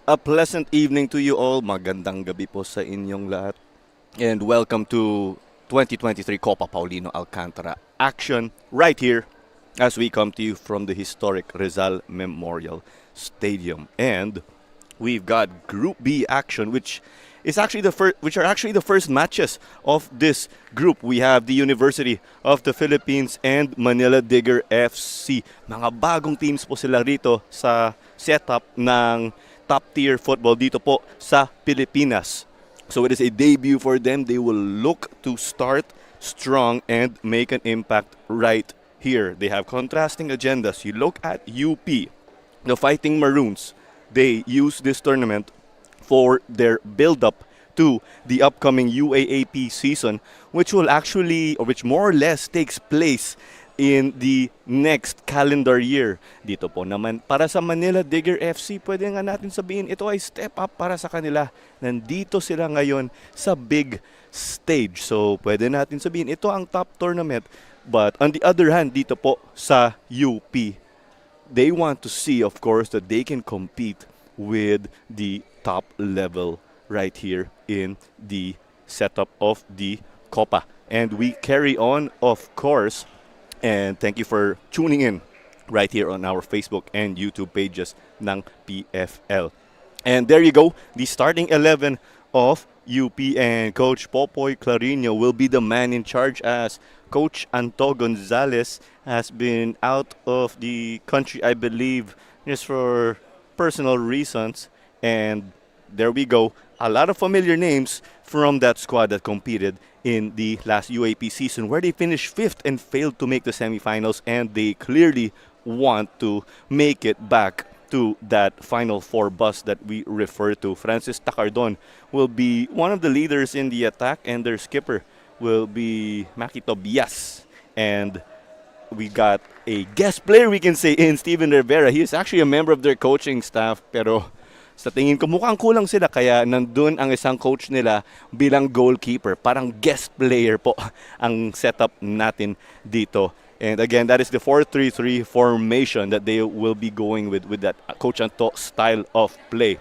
A pleasant evening to you all. Magandang gabi po sa inyong lahat. And welcome to 2023 Copa Paulino Alcantara action right here as we come to you from the historic Rizal Memorial Stadium. And we've got Group B action, which are actually the first matches of this group. We have the University of the Philippines and Manila Digger FC. Mga bagong teams po sila rito sa setup ng top tier football dito po sa Pilipinas. So it is a debut for them. They will look to start strong and make an impact right here. They have contrasting agendas. You look at UP, the Fighting Maroons. They use this tournament for their build-up to the upcoming UAAP season, which more or less takes place in the next calendar year. Dito po naman, para sa Manila Digger FC, pwede nga natin sabihin, ito ay step up para sa kanila. Nandito sila ngayon sa big stage. So, pwede natin sabihin, ito ang top tournament. But on the other hand, dito po sa UP, they want to see, of course, that they can compete with the top level right here in the setup of the Copa. And we carry on, of course, and thank you for tuning in right here on our Facebook and YouTube pages ng PFL. And there you go, the starting 11 of UP, and Coach Popoy Clarino will be the man in charge as Coach Anto Gonzalez has been out of the country, I believe, just for personal reasons. And there we go, a lot of familiar names from that squad that competed in the last UAP season, where they finished fifth and failed to make the semifinals, and they clearly want to make it back to that Final Four bus that we refer to. Francis Tacardon will be one of the leaders in the attack, and their skipper will be Maki Tobias. And we got a guest player, we can say, in Steven Rivera. He is actually a member of their coaching staff, pero sa tingin ko mukhang kulang sila, kaya nandun ang isang coach nila bilang goalkeeper. Parang guest player po ang setup natin dito. And again, that is the 4-3-3 formation that they will be going with that Coach Anto style of play.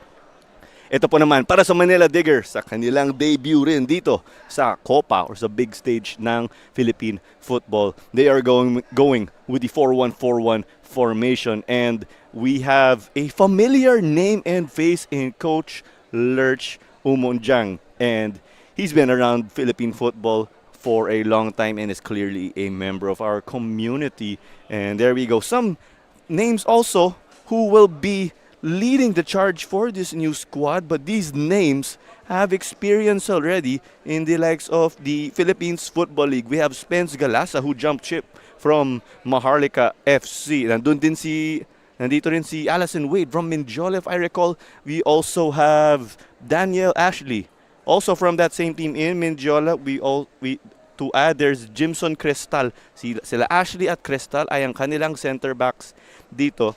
Ito po naman, para sa Manila Digger, sa kanilang debut rin dito sa Copa or sa big stage ng Philippine football. They are going with the 4-1-4-1 formation, and we have a familiar name and face in Coach Lurch Umonjang. And he's been around Philippine football for a long time and is clearly a member of our community. And there we go. Some names also who will be leading the charge for this new squad, but these names have experience already in the likes of the Philippines Football League. We have Spence Galasa, who jumped ship from Maharlika FC. Nandito rin si Allison Wade from Mindiola, if I recall. We also have Daniel Ashley, also from that same team in Mindiola. To add, there's Jimson Cristal. Sila Ashley at Cristal ay ang kanilang center backs dito.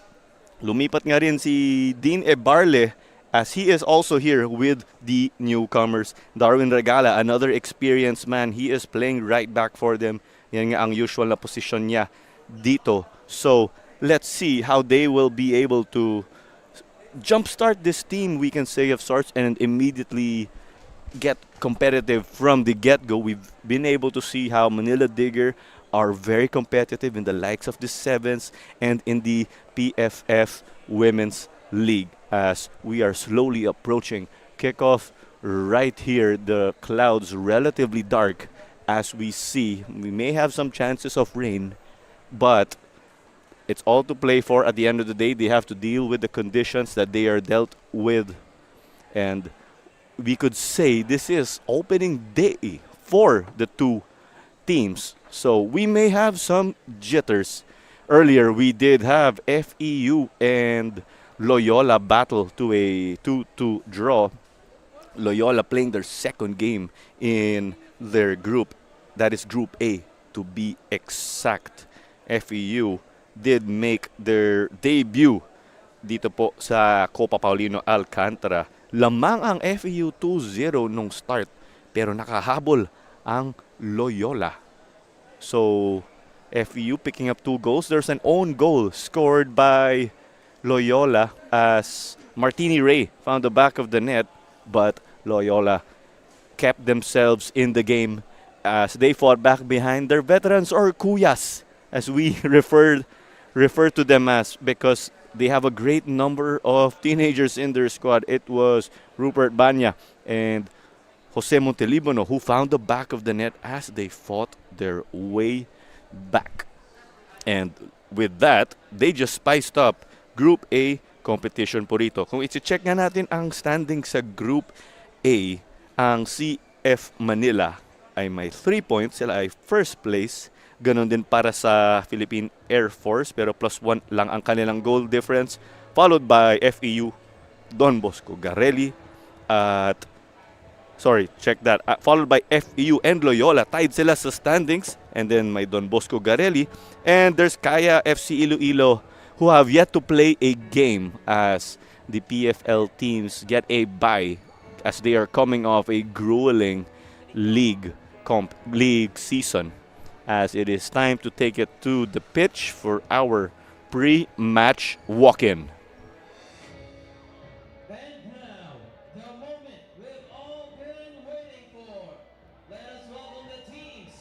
Lumipat nga rin si Dean Ebarle, as he is also here with the newcomers. Darwin Regala, another experienced man. He is playing right back for them. Yan nga ang usual na position niya dito. So, let's see how they will be able to jumpstart this team, we can say, of sorts, and immediately get competitive from the get-go. We've been able to see how Manila Digger are very competitive in the likes of the Sevens and in the PFF Women's League. As we are slowly approaching kickoff right here, the clouds relatively dark as we see. We may have some chances of rain, but it's all to play for. At the end of the day, they have to deal with the conditions that they are dealt with. And we could say this is opening day for the two teams. So we may have some jitters. Earlier, we did have FEU and Loyola battle to a 2-2 draw. Loyola playing their second game in their group. That is Group A, to be exact. FEU did make their debut dito po sa Copa Paulino Alcantara. Lamang ang FEU 2-0 nung start, pero nakahabol ang Loyola. So, FEU picking up 2 goals. There's an own goal scored by Loyola as Martini Ray found the back of the net, but Loyola kept themselves in the game as they fought back behind their veterans, or kuyas as we refer to them as, because they have a great number of teenagers in their squad. It was Rupert Banya and Jose Montelibono who found the back of the net as they fought their way back. And with that, they just spiced up Group A competition po rito. Kung iti-check nga natin ang standing sa Group A, ang CF Manila ay may 3 points. Sila ay first place. Ganon din para sa Philippine Air Force, pero +1 lang ang kanilang goal difference. Followed by FEU, Don Bosco Garelli, at followed by FEU and Loyola. Tied sila sa standings. And then may Don Bosco Garelli. And there's Kaya FC Iloilo, who have yet to play a game as the PFL teams get a bye as they are coming off a grueling league season, as it is time to take it to the pitch for our pre-match walk-in. And now, the moment we've all been waiting for. Let us welcome the teams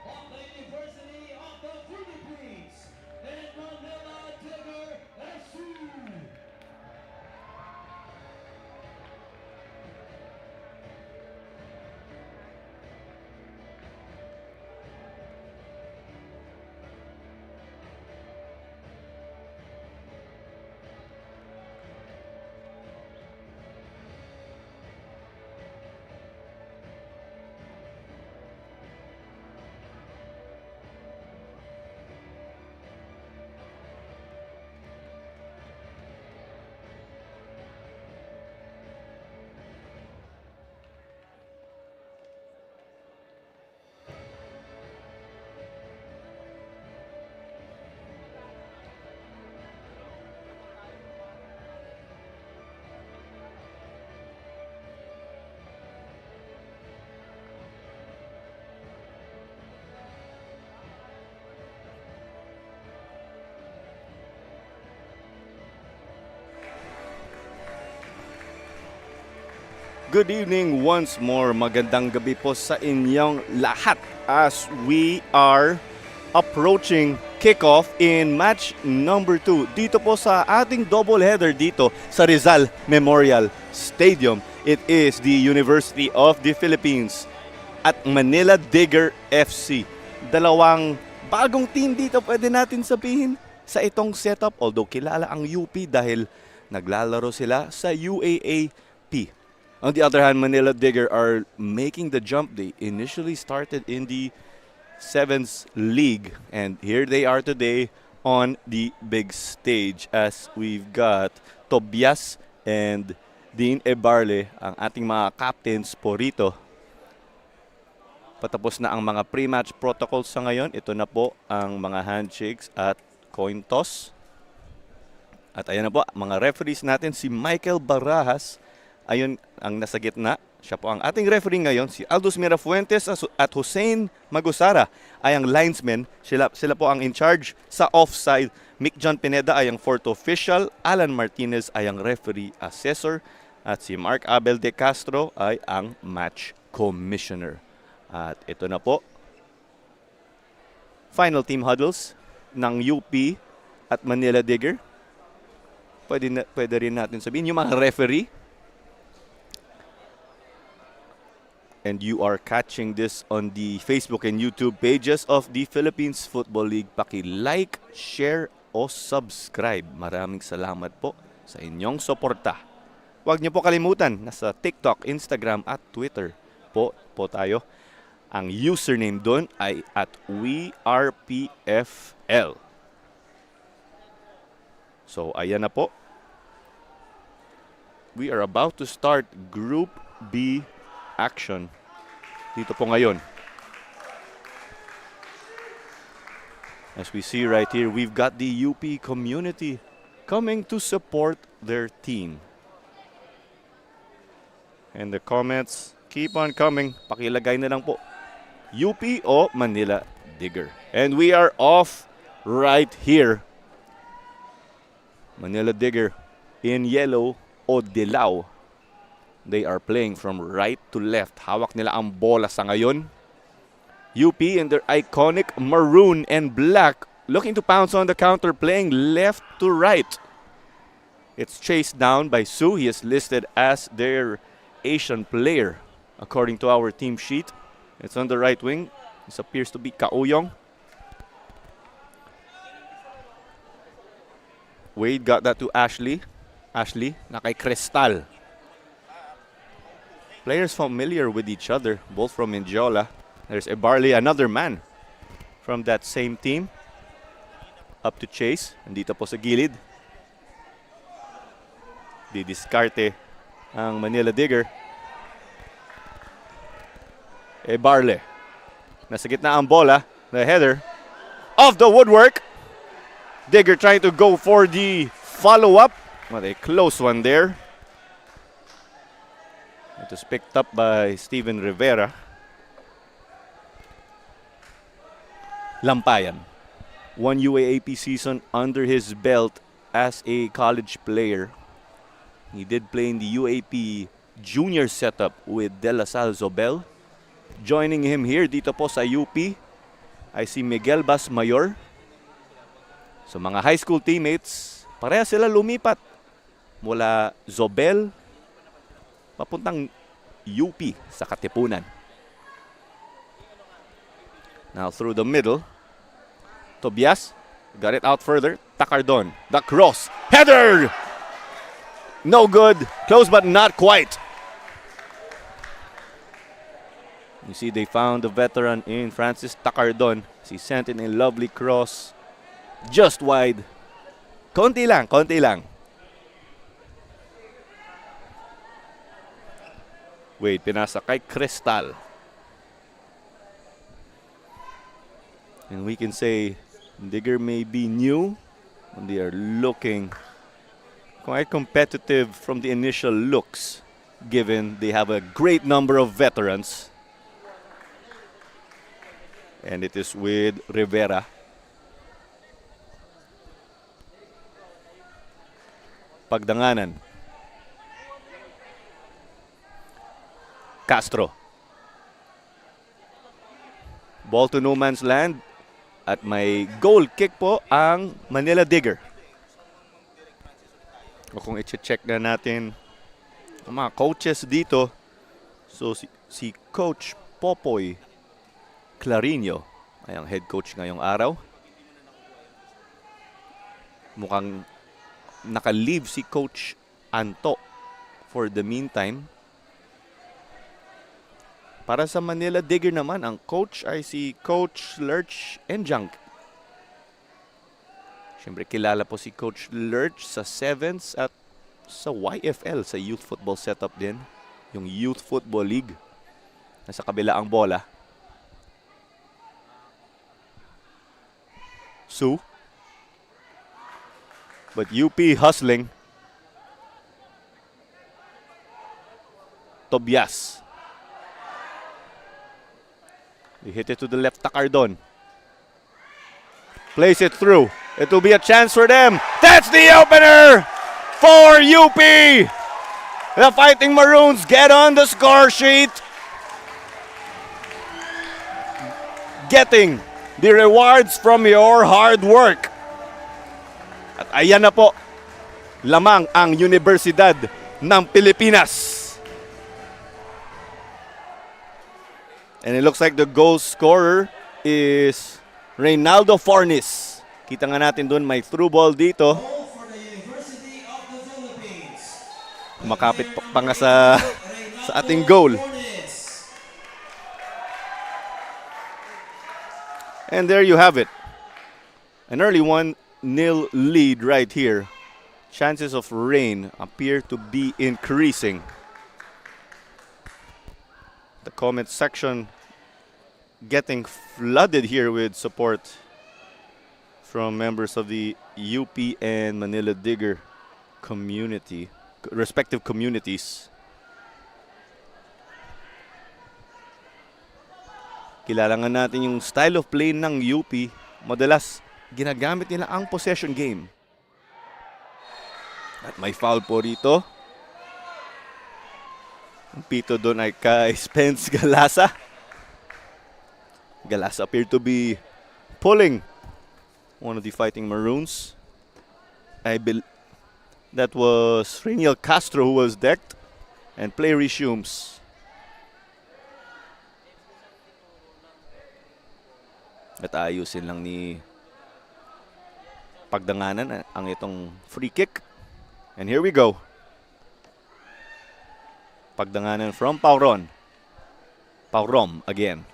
of the University of the Philippines and Manila Digger FC. Good evening once more. Magandang gabi po sa inyong lahat as we are approaching kickoff in match number 2 dito po sa ating double header dito sa Rizal Memorial Stadium. It is the University of the Philippines at Manila Digger FC. Dalawang bagong team dito pwede natin sabihin sa itong setup, although kilala ang UP dahil naglalaro sila sa UAAP. On the other hand, Manila Digger are making the jump. They initially started in the Sevens League, and here they are today on the big stage as we've got Tobias and Dean Ebarle, ang ating mga captains po rito. Patapos na ang mga pre-match protocols sa ngayon. Ito na po ang mga handshakes at coin toss. At ayan na po, mga referees natin, si Michael Barajas, ayun ang nasa gitna. Siya po ang ating referee ngayon. Si Aldous Mirafuentes at Hussein Magusara ay ang linesmen. Sila po ang in charge sa offside. Mick John Pineda ay ang fourth official. Alan Martinez ay ang referee assessor. At si Mark Abel De Castro ay ang match commissioner. At ito na po, final team huddles ng UP at Manila Digger. Pwede rin natin sabihin yung mga referee. And you are catching this on the Facebook and YouTube pages of the Philippines Football League. Paki-like, share o subscribe. Maraming salamat po sa inyong suporta. Huwag niyo po kalimutan, nasa TikTok, Instagram at Twitter po tayo. Ang username doon ay at WeRPFL. So ayan na po. We are about to start Group B action dito po ngayon. As we see right here, we've got the UP community coming to support their team. And the comments keep on coming. Pakilagay na lang po, UP o Manila Digger. And we are off right here. Manila Digger In yellow, Odilao. They are playing from right to left. Hawak nila ang bola sa ngayon. UP in their iconic maroon and black, looking to pounce on the counter, playing left to right. It's chased down by Su. He is listed as their Asian player, according to our team sheet. It's on the right wing. This appears to be Kauyong. Wade got that to Ashley. Ashley, na kay Cristal. Players familiar with each other, both from Mindiola. There's Ebarley, another man from that same team. Up to Chase. Nandito po sa gilid. Didiskarte ang Manila Digger. Ebarley. Nasa gitna ang bola. The header. Off the woodwork. Digger trying to go for the follow-up. Well, a close one there. It was picked up by Steven Rivera. Lampayan. 1 UAAP season under his belt as a college player. He did play in the UAP junior setup with De La Salle Zobel. Joining him here dito po sa UP, I see Miguel Basmayor. So mga high school teammates, pareha sila lumipat mula Zobel papuntang UP sa Katipunan. Now through the middle, Tobias got it out further. Takardon, the cross, header! No good, close but not quite. You see they found the veteran in Francis Takardon. He sent in a lovely cross, just wide. Konti lang, konti lang. Wait, pinasa kay Cristal. And we can say Digger may be new, and they are looking quite competitive from the initial looks, given they have a great number of veterans. And it is with Rivera. Pagdanganan. Castro. Ball to no man's land. At may goal kick po ang Manila Digger. O kung i-check na natin ang mga coaches dito. So si Coach Popoy Clarino ay ang head coach ngayong araw. Mukhang naka-leave si Coach Anto for the meantime. Para sa Manila Digger naman, ang coach ay si Coach Lurch Enjang. Siyempre kilala po si Coach Lurch sa Sevens at sa YFL, sa youth football setup din. Yung Youth Football League. Nasa kabila ang bola. Su. But UP hustling. Tobias. They hit it to the left, Takardon. Plays it through. It will be a chance for them. That's the opener for UP. The Fighting Maroons get on the score sheet. Getting the rewards from your hard work. At ayan na po, lamang ang Universidad ng Pilipinas. And it looks like the goal scorer is Reynaldo Fornis. Kita nga natin doon, may through ball dito. Makapit pa nga sa ating goal. And there you have it. An early 1-0 lead right here. Chances of rain appear to be increasing. The comment section getting flooded here with support from members of the UP and Manila Digger community, respective communities. Kilala nga natin yung style of play ng UP. Madalas, ginagamit nila ang possession game. At may foul po rito. Ang pito doon ay kay Spence Galasa. Galasa appeared to be pulling one of the Fighting Maroons. That was Reniel Castro who was decked. And play resumes. At ayusin lang ni Pagdanganan ang itong free kick. And here we go. Pagdanganan from Pauron. Paurom again.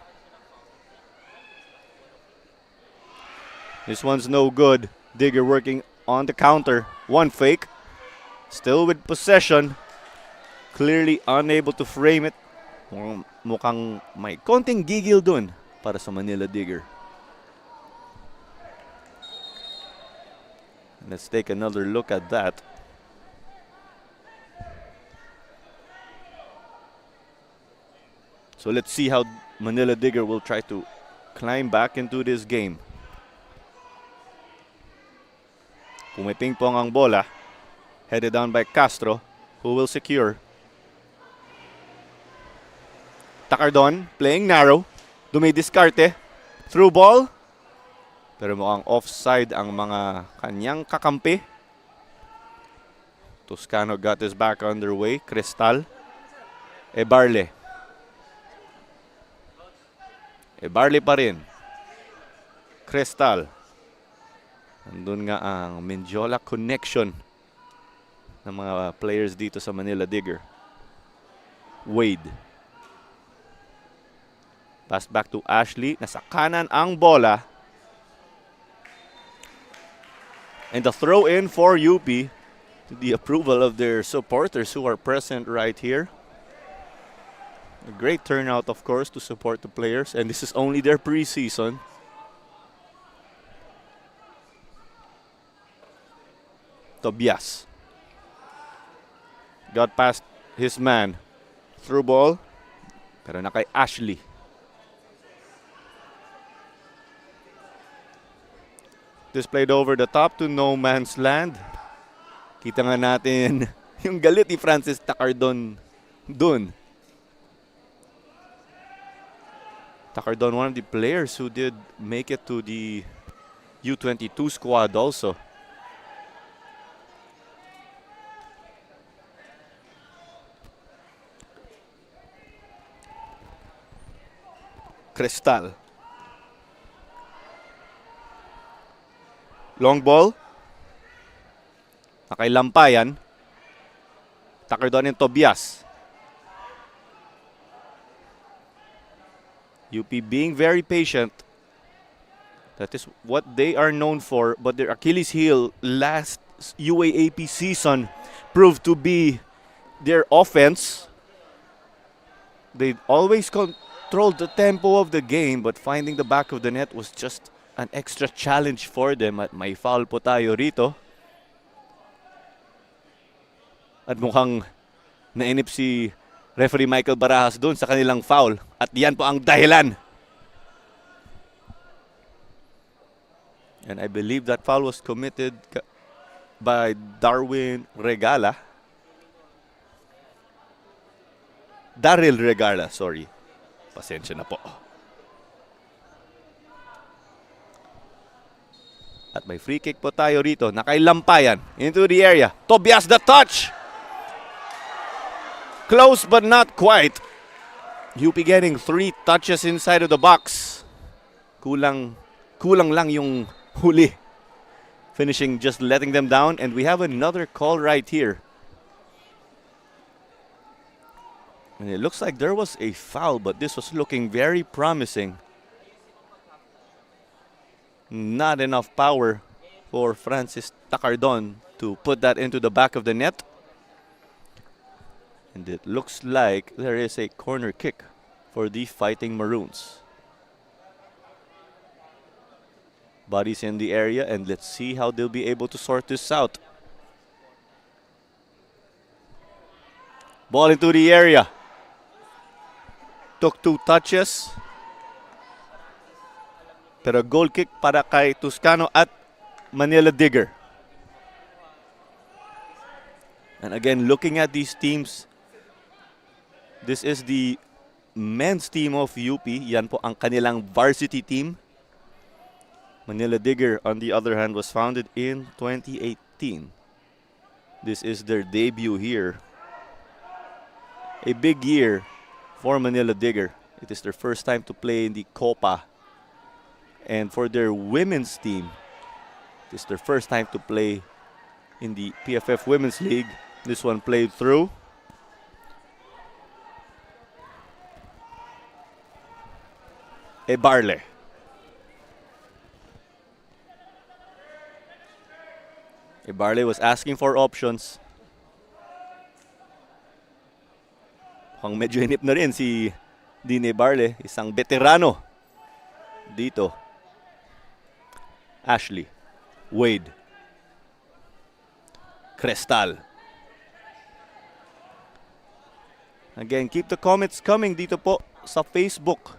This one's no good. Digger working on the counter. One fake. Still with possession. Clearly unable to frame it. Mukhang may konting gigil dun para sa Manila Digger. Let's take another look at that. So let's see how Manila Digger will try to climb back into this game. Pumiping pong ang bola. Headed down by Castro, who will secure. Takardon playing narrow. Dumidiskarte. Through ball. Pero mukhang offside ang mga kanyang kakampi. Toscano got his back underway. Cristal. Ebarle. Ebarle pa rin. Cristal. Nandun nga ang Mendiola connection ng mga players dito sa Manila Digger. Wade. Pass back to Ashley. Nasa kanan ang bola. And the throw in for UP, to the approval of their supporters who are present right here. A great turnout, of course, to support the players. And this is only their preseason. Tobias. Got past his man. Through ball. Pero na kay Ashley. Displayed over the top to no man's land. Kita nga natin yung galit ni Francis Takardon dun. Takardon, one of the players who did make it to the U22 squad also. Cristal. Long ball. Nakailampayan. Takardon and Tobias. UP being very patient. That is what they are known for. But their Achilles heel last UAAP season proved to be their offense. They always controlled the tempo of the game, but finding the back of the net was just an extra challenge for them. At may foul po tayo rito. At mukhang nainip si referee Michael Barajas doon sa kanilang foul. At yan po ang dahilan. And I believe that foul was committed by Darwin Regala. Daryl Regala, sorry. Pasensya na po. At may free kick po tayo rito. Nakailampayan into the area. Tobias the touch. Close but not quite. UP getting 3 touches inside of the box. Kulang lang yung huli. Finishing just letting them down. And we have another call right here. And it looks like there was a foul, but this was looking very promising. Not enough power for Francis Takardon to put that into the back of the net. And it looks like there is a corner kick for the Fighting Maroons. Bodies in the area, and let's see how they'll be able to sort this out. Ball into the area. Took 2 touches. Pero goal kick para kay Toscano at Manila Digger. And again, looking at these teams, this is the men's team of UP. Yan po ang kanilang varsity team. Manila Digger, on the other hand, was founded in 2018. This is their debut here. A big year for Manila Digger. It is their first time to play in the Copa. And for their women's team, it is their first time to play in the PFF Women's League. This one played through. Ebarle. Ebarle was asking for options. Mukhang medyo hinip na rin si Dine Ebarle, isang veterano dito. Ashley, Wade, Crestal. Again, keep the comments coming dito po sa Facebook.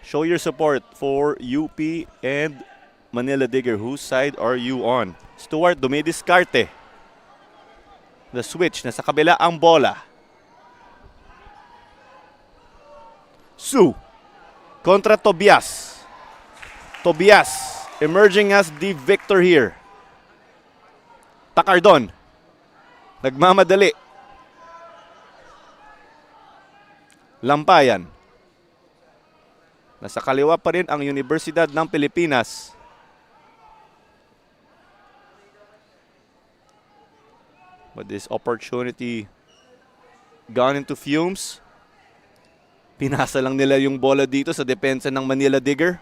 Show your support for UP and Manila Digger. Whose side are you on? Stuart, dumidiskarte. The switch, nasa kabila ang bola. Su kontra Tobias. Tobias emerging as the victor here. Takardon. Nagmamadali. Lampayan. Nasa kaliwa pa rin ang Universidad ng Pilipinas. But this opportunity gone into fumes. Pinasa lang nila yung bola dito sa depensa ng Manila Digger.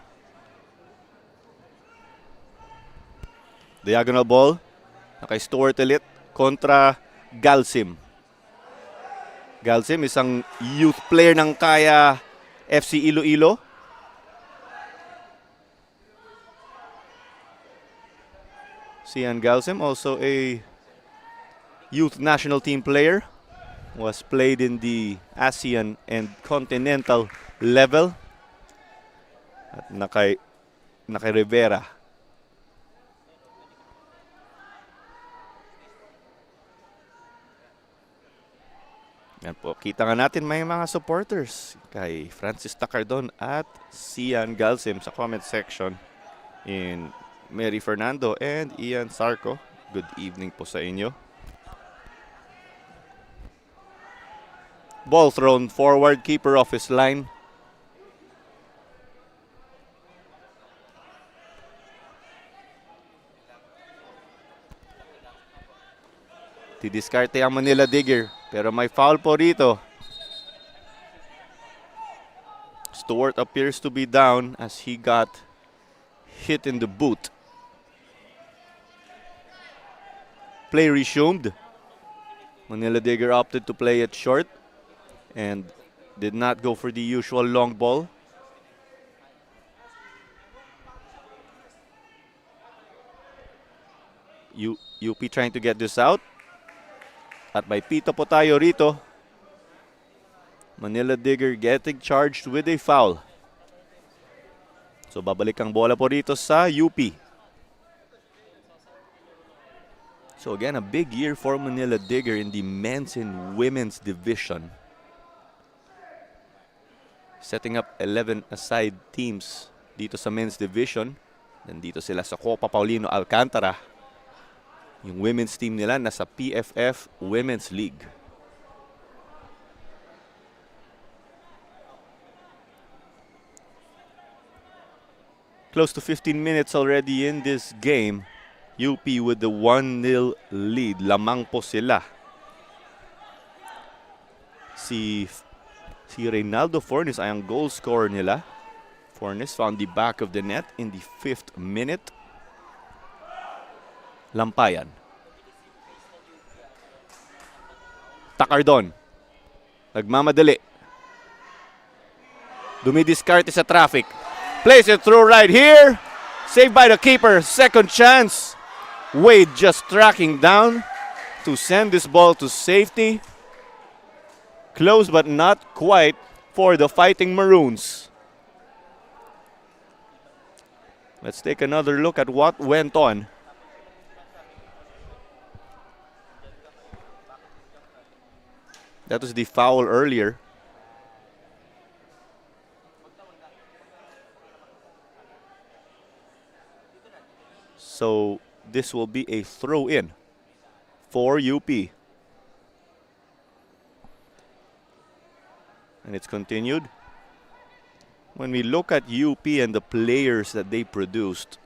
Diagonal ball. Nakay Stuart Elite kontra Galsim. Galsim isang youth player ng Kaya FC Iloilo. Sian Galsim, also a youth national team player. Was played in the ASEAN and continental level. At nakay Rivera. Yan po, kita nga natin may mga supporters kay Francis Takardon at Sian Galsim sa comment section. In Mary Fernando and Ian Sarco, good evening po sa inyo. Ball thrown forward, keeper off his line. Didiskarte ang Manila Digger, pero may foul po rito. Stuart appears to be down as he got hit in the boot. Play resumed. Manila Digger opted to play it short and did not go for the usual long ball. UP trying to get this out. At may pito po tayo rito. Manila Digger getting charged with a foul. So babalik ang bola po rito sa UP. So again, a big year for Manila Digger in the men's and women's division. Setting up 11 aside teams dito sa men's division. Nandito sila sa Copa Paulino Alcantara. Yung women's team nila nasa PFF Women's League. Close to 15 minutes already in this game. UP with the 1-0 lead. Lamang po sila. Si Reynaldo Fornes ay ang goal scorer nila. Fornes found the back of the net in the 5th minute. Lampayan. Takardon. Nagmamadali. Dumidiskarte sa traffic. Plays it through right here. Saved by the keeper. Second chance. Wade just tracking down to send this ball to safety. Close but not quite for the Fighting Maroons. Let's take another look at what went on. That was the foul earlier. So this will be a throw in for UP. And it's continued. When we look at UP and the players that they produced,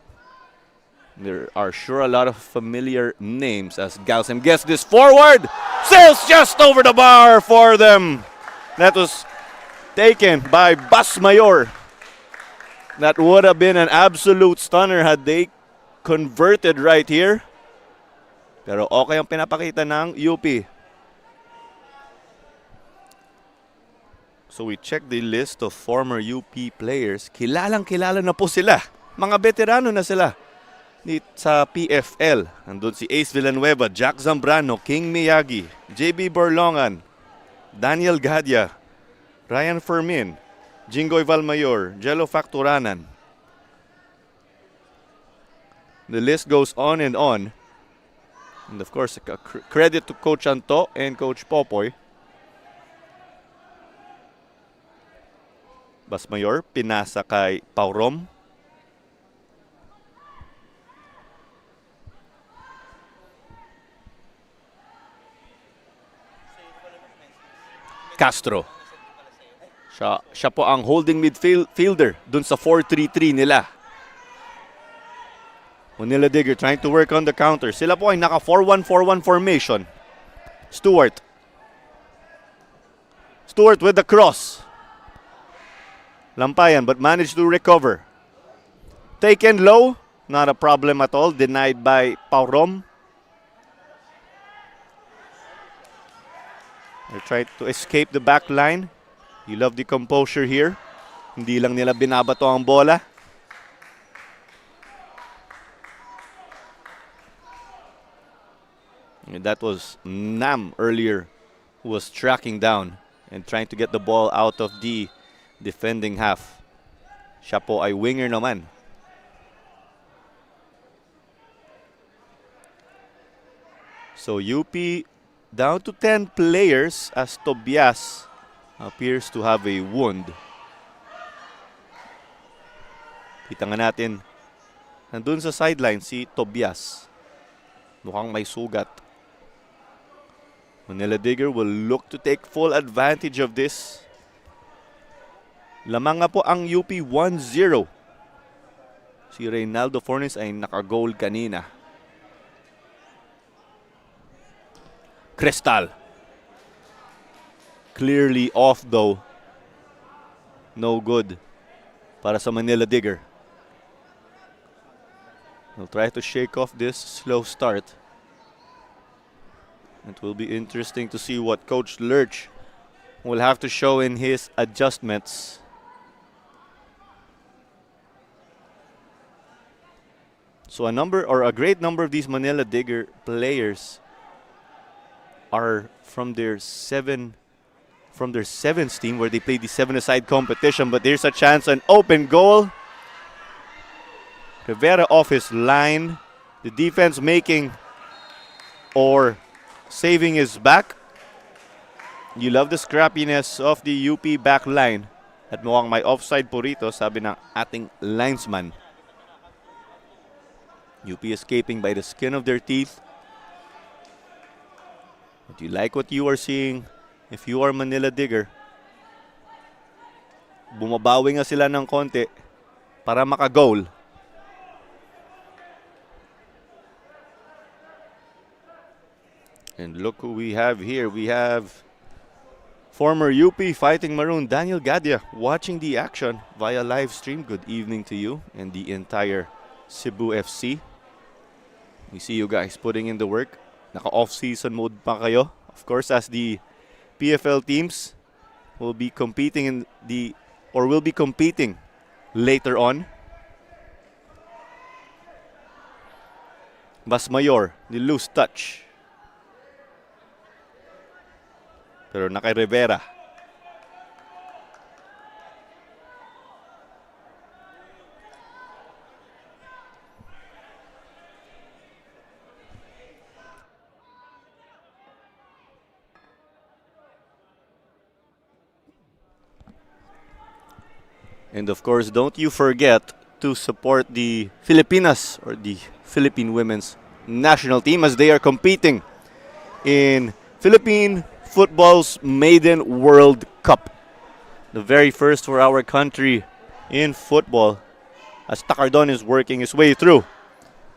there are sure a lot of familiar names as Galsem gets this forward. Sails just over the bar for them. That was taken by Bas Mayor. That would have been an absolute stunner had they converted right here. Pero okay ang pinapakita ng UP. So we check the list of former UP players. Kilalang-kilala na po sila. Mga veterano na sila. Sa PFL, andun si Ace Villanueva, Jack Zambrano, King Miyagi, JB Borlongan, Daniel Gadia, Ryan Fermin, Jingoy Valmayor, Jello Facturanan. The list goes on and on. And of course, credit to Coach Anto and Coach Popoy. Basmayor, pinasa kay Paurom. Castro. Siya po ang holding midfielder dun sa 4-3-3 nila. Manila Digger trying to work on the counter. Sila po ay naka 4-1-4-1 formation. Stewart with the cross. Lampayan but managed to recover. Taken low. Not a problem at all. Denied by Paurom. They're trying to escape the back line. You love the composure here. Hindi lang nila binabato ang bola. And that was Nam earlier who was tracking down and trying to get the ball out of the defending half. Siya po ay winger naman. So UP down to 10 players as Tobias appears to have a wound. Kita nga natin, nandun sa sideline si Tobias. Mukhang may sugat. Manila Digger will look to take full advantage of this. Lamang nga po ang UP 1-0. Si Reynaldo Fornes ay naka-goal kanina. Cristal. Clearly off though. No good para sa Manila Digger. They'll try to shake off this slow start. It will be interesting to see what Coach Lurch will have to show in his adjustments. So a great number of these Manila Digger players are from their sevens team where they played the 7-a-side competition, but there's a chance, an open goal. Rivera off his line. The defense making or saving his back. You love the scrappiness of the UP back line. At mukhang may offside po rito, sabi ng ating linesman. UP escaping by the skin of their teeth. But you like what you are seeing if you are Manila Digger. Bumabawi nga sila ng konti para maka-goal. And look who we have here. We have former UP Fighting Maroon Daniel Gadia watching the action via live stream. Good evening to you and the entire Cebu FC. We see you guys putting in the work. Naka-off-season mode pa kayo. Of course, as the PFL teams will be competing later on. Basmayor, the loose touch. Pero na kay Rivera. And of course, don't you forget to support the Filipinas or the Philippine women's national team as they are competing in Philippine football's maiden World Cup. The very first for our country in football as Takardon is working his way through.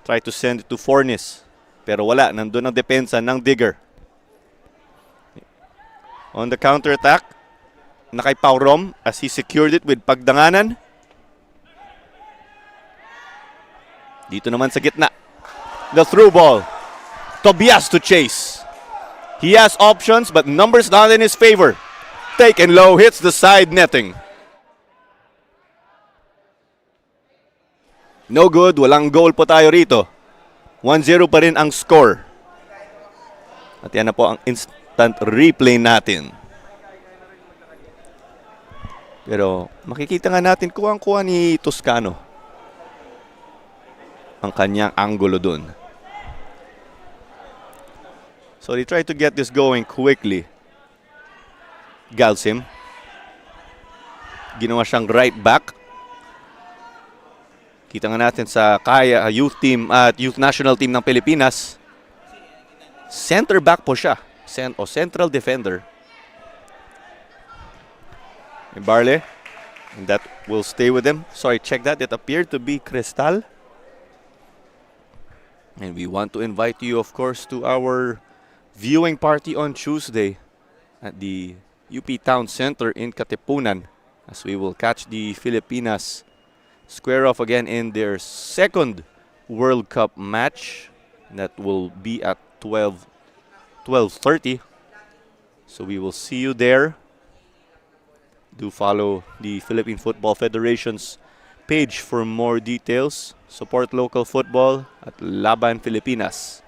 Try to send it to Fornis. Pero wala, nandun ang depensa ng Digger. On the counter-attack, na kay Paurom as he secured it with pagdanganan. Dito naman sa gitna. The through ball. Tobias to chase. He has options but numbers not in his favor. Taken low, hits the side netting. No good, walang goal po tayo rito. 1-0 pa rin ang score. At yan na po ang instant replay natin. Pero makikita nga natin kuwang-kuha ni Toscano ang kanyang angulo dun. So they try to get this going quickly. Galsim. Ginawa siyang right back. Kita nga natin sa Kaya youth team at youth national team ng Pilipinas. Center back po siya. Central defender. Barley. And that will stay with him. Sorry, check that. It appeared to be Cristal. And we want to invite you, of course, to our viewing party on Tuesday at the UP Town Center in Katipunan as we will catch the Filipinas square off again in their second World Cup match. That will be at 12:30. So we will see you there. Do follow the Philippine Football Federation's page for more details. Support local football at Laban Filipinas.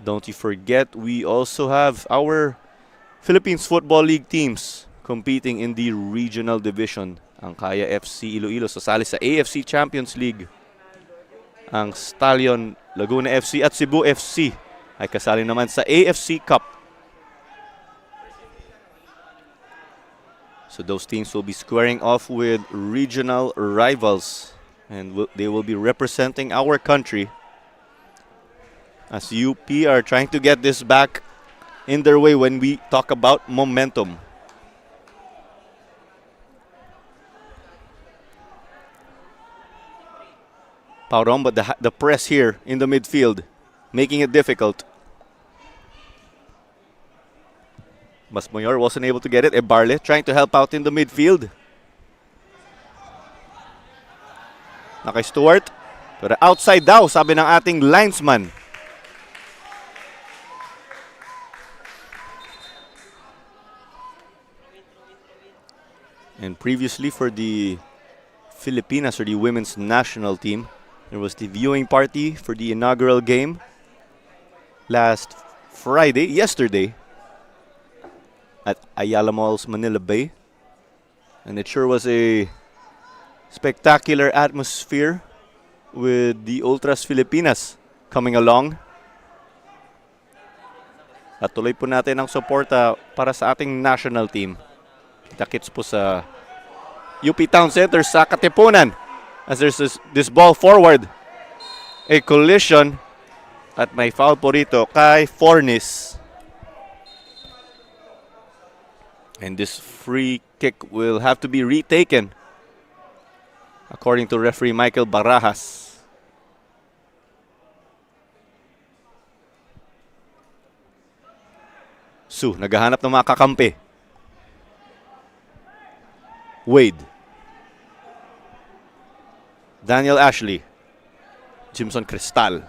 Don't you forget, we also have our Philippines Football League teams competing in the regional division. Ang Kaya FC Iloilo sasali sa AFC Champions League. Ang Stallion Laguna FC at Cebu FC ay kasali naman sa AFC Cup. So those teams will be squaring off with regional rivals and they will be representing our country as UP are trying to get this back in their way when we talk about momentum. Paurom, but the press here in the midfield, making it difficult. Masmoyor wasn't able to get it. Ebarle trying to help out in the midfield. Nakay Stewart. Pero outside daw, sabi ng ating linesman. And previously for the Filipinas or the women's national team, there was the viewing party for the inaugural game last yesterday, at Ayala Mall's Manila Bay. And it sure was a spectacular atmosphere with the Ultras Filipinas coming along. At tuloy po natin ang suporta para sa ating national team. Kita-kits po sa UP Town Center sa Katipunan as there's this ball forward. A collision at may foul po rito kay Fornis. And this free kick will have to be retaken according to referee Michael Barajas. Su, naghahanap ng mga kakampi. Wade. Daniel Ashley. Jimson Cristal.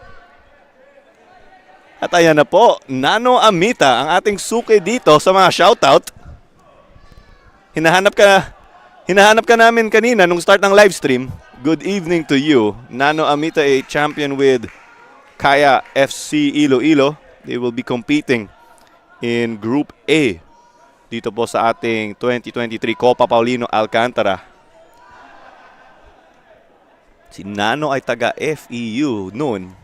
At ayan na po, Nano Amita, ang ating suki dito sa mga shoutout. Hinahanap ka namin kanina nung start ng live stream. Good evening to you. Nano Amita, a champion with Kaya FC Iloilo. They will be competing in Group A dito po sa ating 2023 Copa Paulino Alcantara. Si Nano ay taga FEU noon.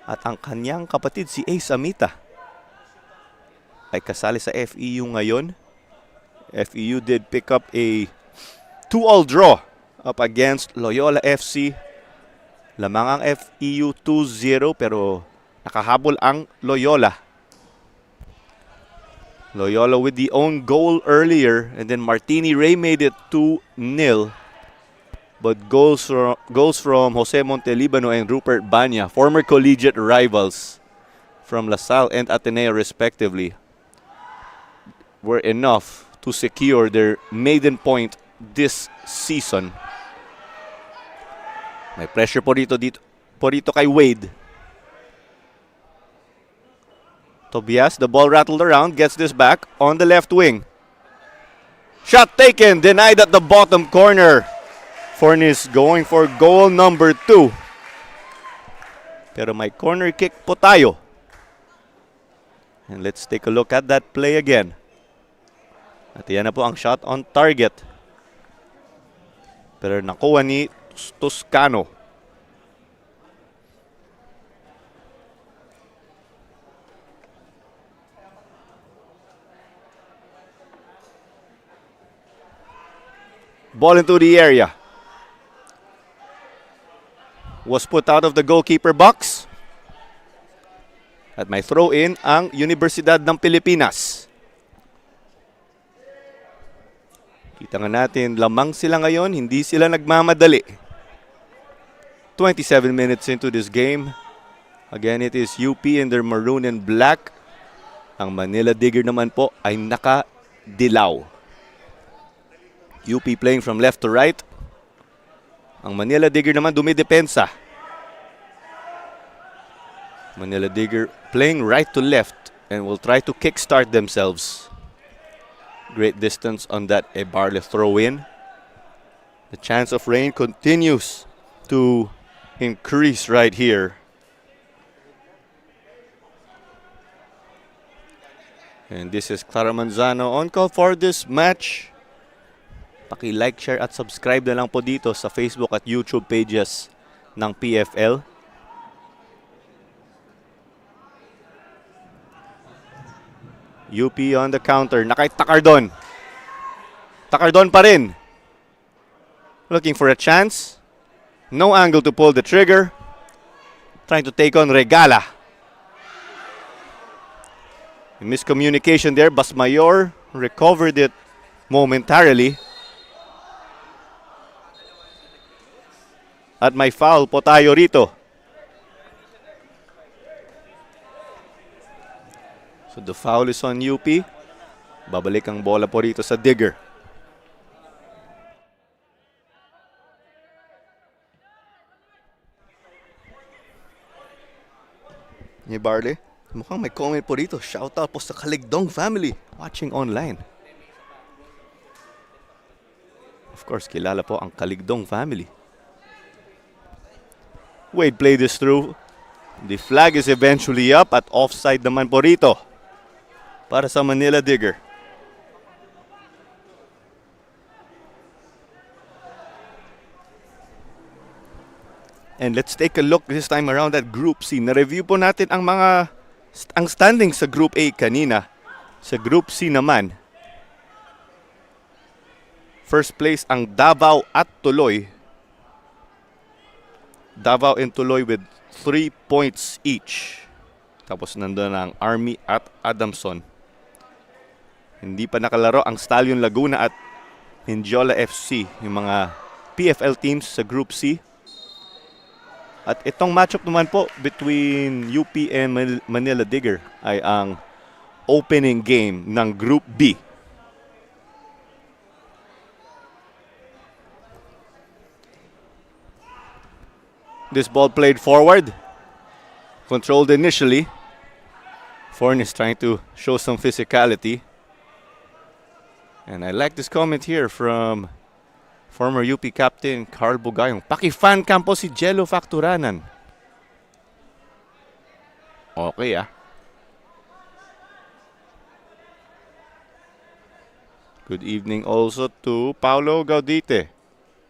At ang kanyang kapatid si Ace Amita ay kasali sa FEU ngayon. FEU did pick up a 2-all draw up against Loyola FC. Lamang ang FEU 2-0 pero nakahabol ang Loyola. Loyola with the own goal earlier, and then Martini Ray made it 2-0. But goals from Jose Montelibano and Rupert Banya, former collegiate rivals from LaSalle and Ateneo respectively, were enough to secure their maiden point this season. May pressure po rito kay Wade. Tobias, the ball rattled around, gets this back on the left wing. Shot taken, denied at the bottom corner. Fornis going for goal number 2. Pero may corner kick po tayo. And let's take a look at that play again. At yan na po ang shot on target. Pero nakuha ni Toscano. Ball into the area. Was put out of the goalkeeper box. At may throw in ang Universidad ng Pilipinas. Kita nga natin, lamang sila ngayon, hindi sila nagmamadali. 27 minutes into this game. Again, it is UP in their maroon and black. Ang Manila Digger naman po ay nakadilaw. UP playing from left to right. Ang Manila Digger naman dumidepensa. Manila Digger playing right to left and will try to kickstart themselves. Great distance on that Ebarle throw-in. The chance of rain continues to increase right here. And this is Clara Manzano on call for this match. Paki-like, share at subscribe na lang po dito sa Facebook at YouTube pages ng PFL. UP on the counter. Nakay Takardon. Takardon pa rin. Looking for a chance. No angle to pull the trigger. Trying to take on Regala. Miscommunication there. Basmayor recovered it momentarily. At may foul po tayo rito. So the foul is on UP. Babalik ang bola po rito sa Digger. Ni Barley, mukhang may comment po rito. Shoutout po sa Kaligdong family watching online. Of course, kilala po ang Kaligdong family. Wade played this through. The flag is eventually up at offside naman po rito para sa Manila Digger. And let's take a look this time around at Group C. Na-review po natin ang standings sa Group A kanina. Sa Group C naman, first place ang Davao at Tuloy. Davao and Tuloy with 3 points each. Tapos nandun ang Army at Adamson. Hindi pa nakalaro ang Stallion Laguna at Mindiola FC, yung mga PFL teams sa Group C. At itong matchup naman po between UP and Manila Digger ay ang opening game ng Group B. This ball played forward. Controlled initially. Forn is trying to show some physicality. And I like this comment here from former UP captain Carl Bugayong. Paki-fan campo si Jello Facturanan. Okay ah. Good evening also to Paulo Gaudite.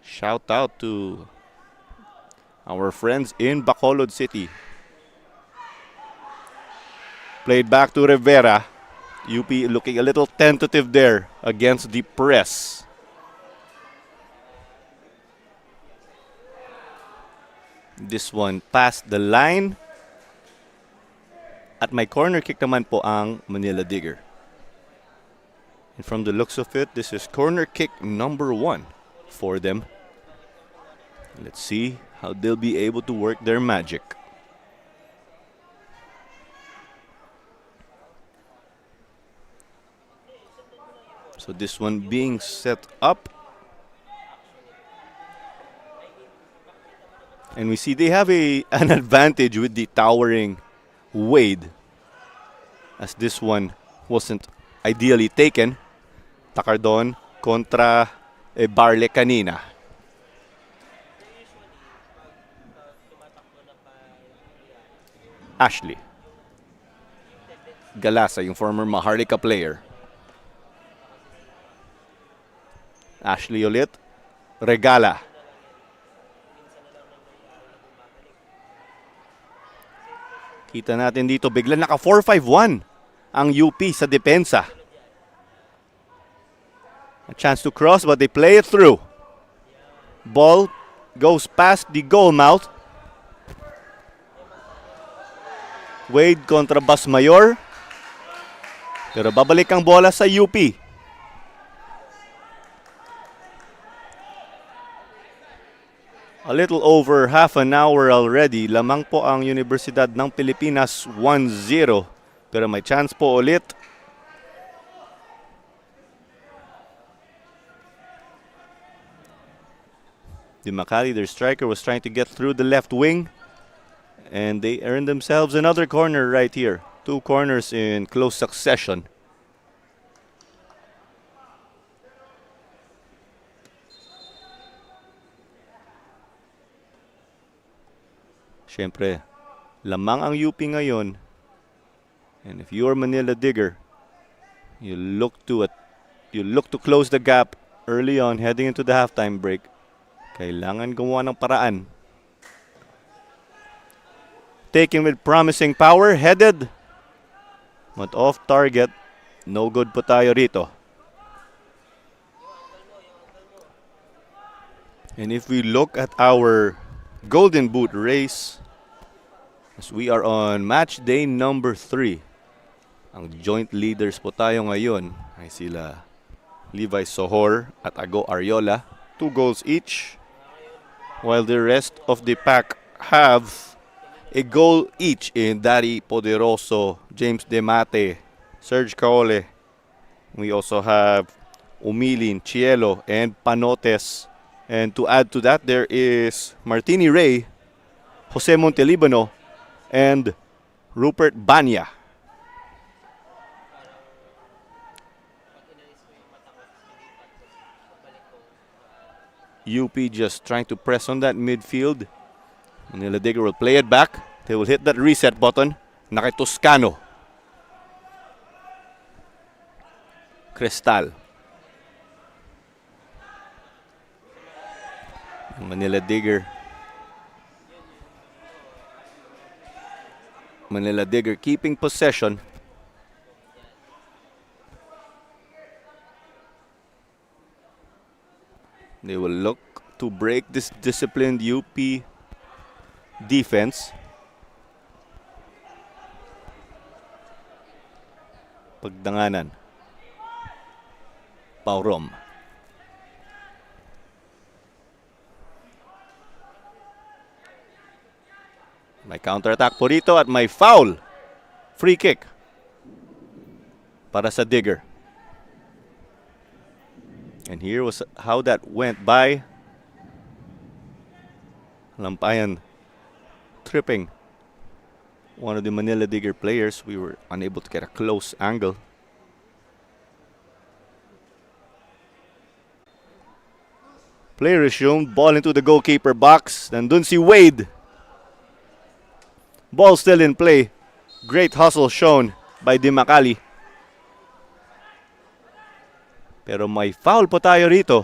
Shout out to our friends in Bacolod City. Played back to Rivera. UP looking a little tentative there against the press. This one past the line. At may corner kick naman po ang Manila Digger. And from the looks of it, this is corner kick number 1 for them. Let's see how they'll be able to work their magic. So this one being set up. And we see they have an advantage with the towering Wade, as this one wasn't ideally taken. Takardon kontra Barle kanina. Ashley Galasa, yung former Maharlika player. Ashley ulit. Regala. Kita natin dito, bigla naka 4-5-1 ang UP sa depensa. A chance to cross but they play it through. Ball goes past the goal mouth. Wade kontra Basmayor. Pero babalik ang bola sa UP. A little over half an hour already. Lamang po ang Universidad ng Pilipinas 1-0. Pero may chance po ulit. Di Macali, their striker, was trying to get through the left wing. And they earned themselves another corner right here. 2 corners in close succession. Siyempre, lamang ang UP ngayon. And if you're Manila Digger, you look to close the gap early on heading into the halftime break. Kailangan gumawa ng paraan. Taking with promising power, headed. But off target. No good po tayo rito. And if we look at our Golden Boot race, as we are on match day number 3, ang joint leaders po tayo ngayon ay sila Levi Sohor at Ago Ariola, 2 goals each, while the rest of the pack have a goal each in Dari Poderoso, James Demate, Serge Caole. We also have Umilin, Cielo, and Panotes. And to add to that, there is Martini Ray, Jose Montelibano, and Rupert Banya. UP just trying to press on that midfield. Manila Digger will play it back. They will hit that reset button. Naki Toscano. Cristal. Manila Digger. Manila Digger keeping possession. They will look to break this disciplined UP defense. Pagdanganan. Paurom. May counter-attack po rito at may foul. Free kick para sa Digger. And here was how that went by. Lampayan tripping one of the Manila Digger players. We were unable to get a close angle. Play resumed. Ball into the goalkeeper box. Nandun si Wade. Ball still in play. Great hustle shown by Di Macali. Pero may foul po tayo rito.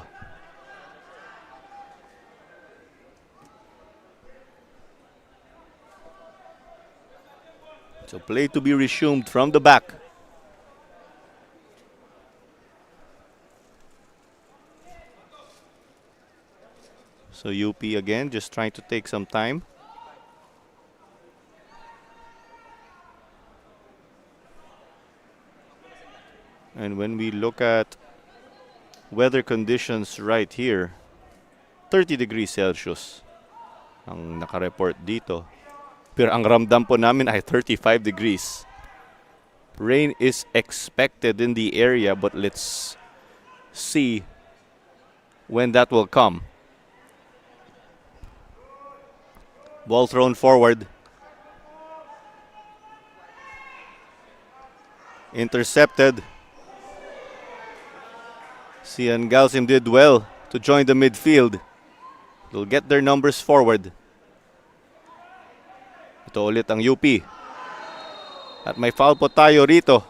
So play to be resumed from the back. So UP again just trying to take some time. And when we look at weather conditions right here, 30 degrees Celsius ang nakareport dito. Pero ang ramdam po namin ay 35 degrees. Rain is expected in the area, but let's see when that will come. Ball thrown forward. Intercepted. Sian Galsim did well to join the midfield. They'll get their numbers forward. Ito ulit ang UP. At may foul po tayo rito.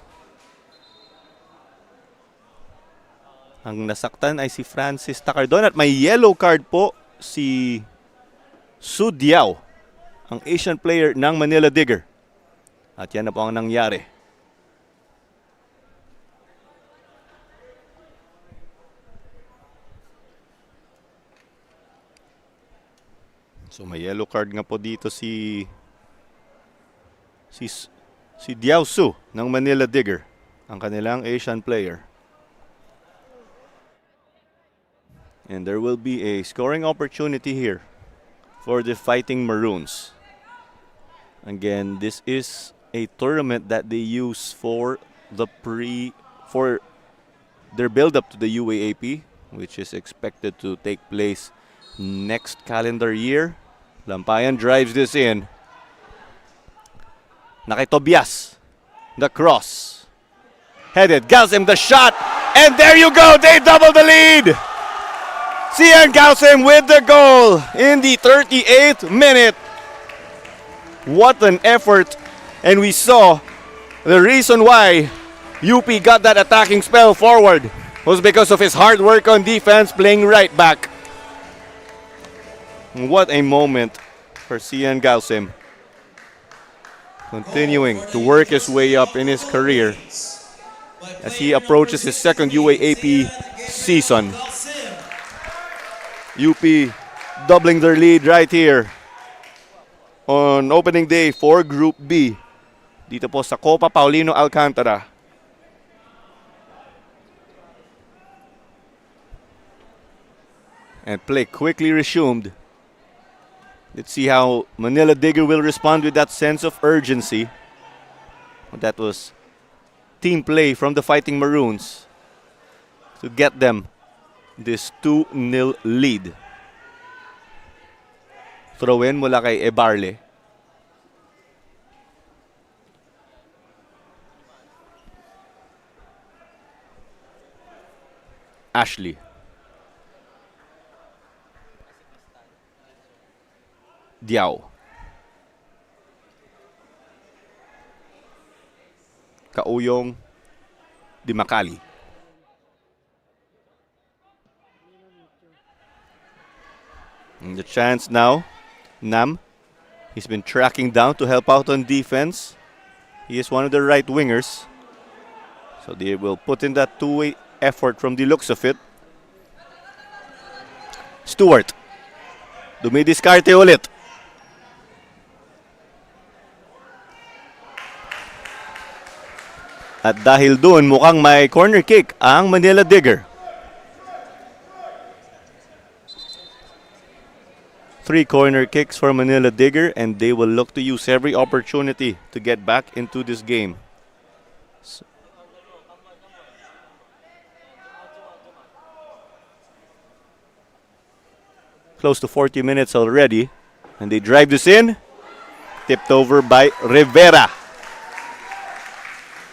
Ang nasaktan ay si Francis Tacardon at may yellow card po si Su Diao, ang Asian player ng Manila Digger. At yan na po ang nangyari. So may yellow card nga po dito si Diao Su ng Manila Digger, ang kanilang Asian player. And there will be a scoring opportunity here for the Fighting Maroons. Again, this is a tournament that they use for their build up to the UAAP, which is expected to take place next calendar year. Lampayan drives this in. Nakay Tobias, the cross. Headed, Galsim the shot, and there you go, they double the lead! Sian Galsim with the goal in the 38th minute. What an effort, and we saw the reason why UP got that attacking spell forward was because of his hard work on defense playing right back. What a moment for Sian Galsim. Continuing to work his way up in his career as he approaches his second UAAP season. UP doubling their lead right here on opening day for Group B dito po sa Copa Paulino Alcantara. And play quickly resumed. Let's see how Manila Digger will respond with that sense of urgency. That was team play from the Fighting Maroons to get them this 2-0 lead. Throw in mula kay Ebarle. Ashley. Diao. Kauyong Dimakali. And the chance now, Nam. He's been tracking down to help out on defense. He is one of the right wingers. So they will put in that two-way effort from the looks of it. Stewart. Dumidiskarte ulit. At dahil doon, mukhang may corner kick ang Manila Digger. 3 corner kicks for Manila Digger, and they will look to use every opportunity to get back into this game. Close to 40 minutes already, and they drive this in. Tipped over by Rivera.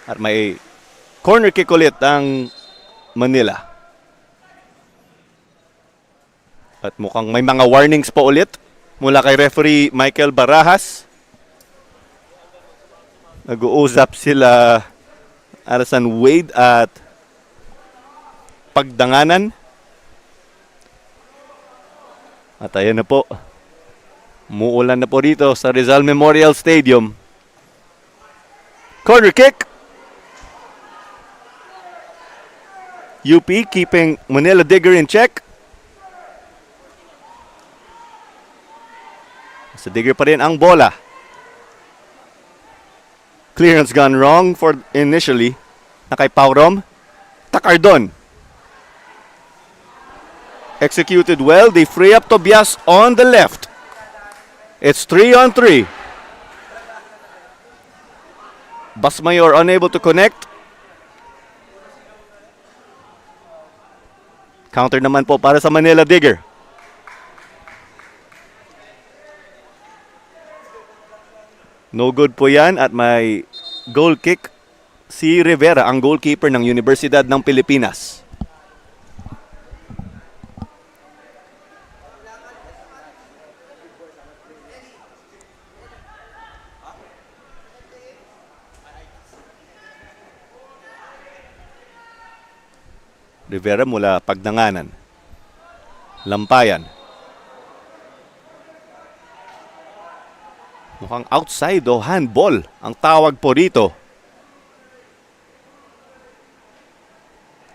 At may corner kick ulit ang Manila. At mukhang may mga warnings po ulit mula kay referee Michael Barajas. Nag-uusap sila Alasan Wade at Pagdanganan. At ayan na po. Muulan na po dito sa Rizal Memorial Stadium. Corner kick. UP keeping Manila Digger in check. Sa Digger pa rin ang bola. Clearance gone wrong for initially. Na kay Paurom. Takardon. Executed well. They free up Tobias on the left. It's 3-on-3. Basmayor unable to connect. Counter naman po para sa Manila Digger. No good po yan at may goal kick si Rivera, ang goalkeeper ng Universidad ng Pilipinas. Rivera mula Pagdanganan. Lampayan. Mukhang outside o handball ang tawag po rito.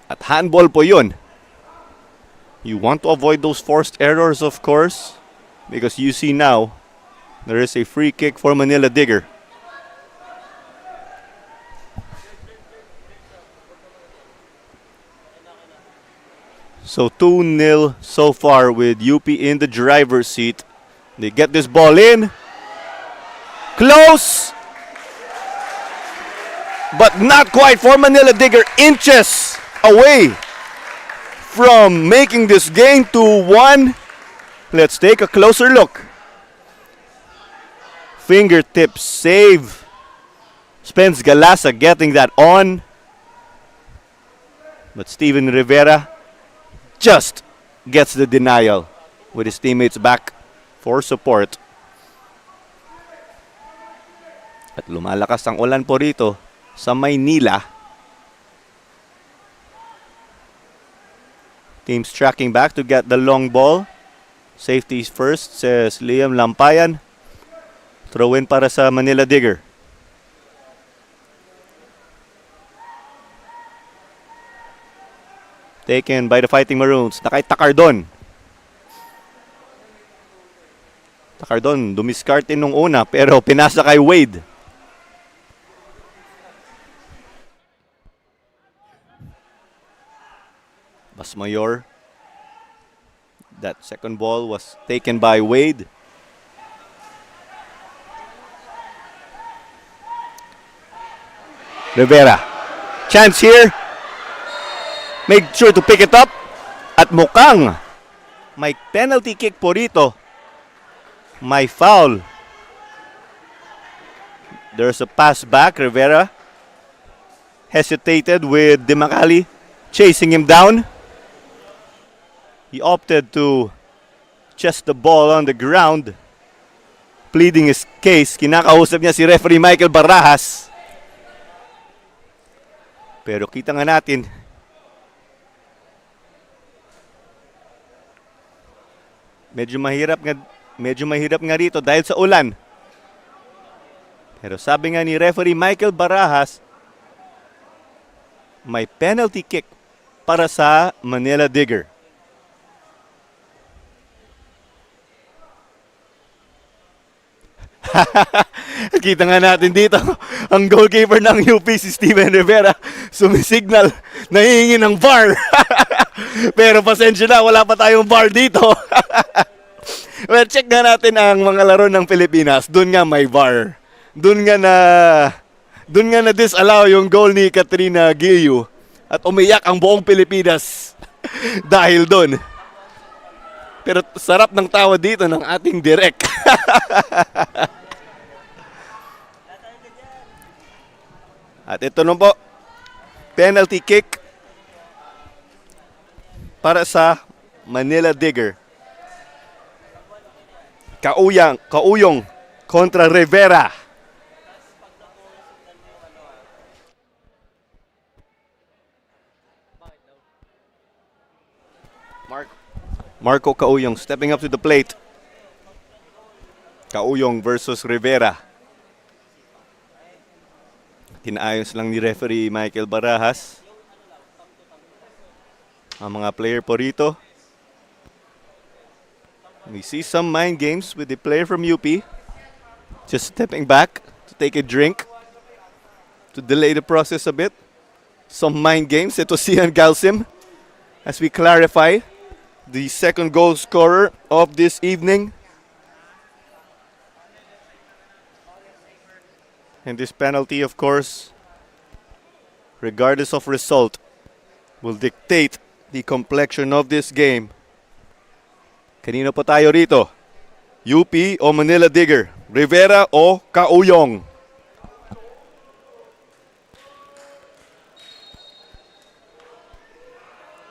At handball po yun. You want to avoid those forced errors, of course, because you see now there is a free kick for Manila Digger. So 2-0 so far with UP in the driver's seat. They get this ball in. Close! But not quite for Manila Digger. Inches away from making this game 2-1. Let's take a closer look. Fingertip save. Spence Galasa getting that on. But Steven Rivera just gets the denial with his teammates back for support. At lumalakas ang ulan po rito sa Maynila. Teams tracking back to get the long ball. Safeties first, says Liam Lampayan. Throw in para sa Manila Digger. Taken by the Fighting Maroons. Nakay Takardon. Takardon, dumiskarte nung una pero pinasa kay Wade. Basmayor. That second ball was taken by Wade. Rivera. Chance here. Make sure to pick it up. At mukhang may penalty kick po rito. May foul. There's a pass back. Rivera hesitated with Dimacali chasing him down. He opted to chest the ball on the ground. Pleading his case. Kinakausap niya si referee Michael Barajas. Pero kita nga natin, medyo mahirap nga rito dahil sa ulan. Pero sabi nga ni referee Michael Barajas, may penalty kick para sa Manila Digger. Kita nga natin dito, ang goalkeeper ng UP si Steven Rivera sumisignal na hihingi ng VAR. Pero pasensya na, wala pa tayong VAR dito. Well, check nga natin ang mga laro ng Pilipinas. Doon nga may VAR. Doon nga na disallow yung goal ni Katrina Guillo at umiyak ang buong Pilipinas dahil doon. Pero sarap ng tawa dito ng ating direct. At ito na po, penalty kick para sa Manila Digger. Kauyong kontra Rivera. Marco Kauyong stepping up to the plate. Kauyong versus Rivera. Tinaayos lang ni referee Michael Barajas ang mga player po rito. We see some mind games with the player from UP just stepping back to take a drink to delay the process a bit. some mind games. Ito si Ian Galsim as we clarify the second goal scorer of this evening. And this penalty, of course, regardless of result, will dictate the complexion of this game. Kanino pa tayo rito? UP o Manila Digger? Rivera o Kauyong?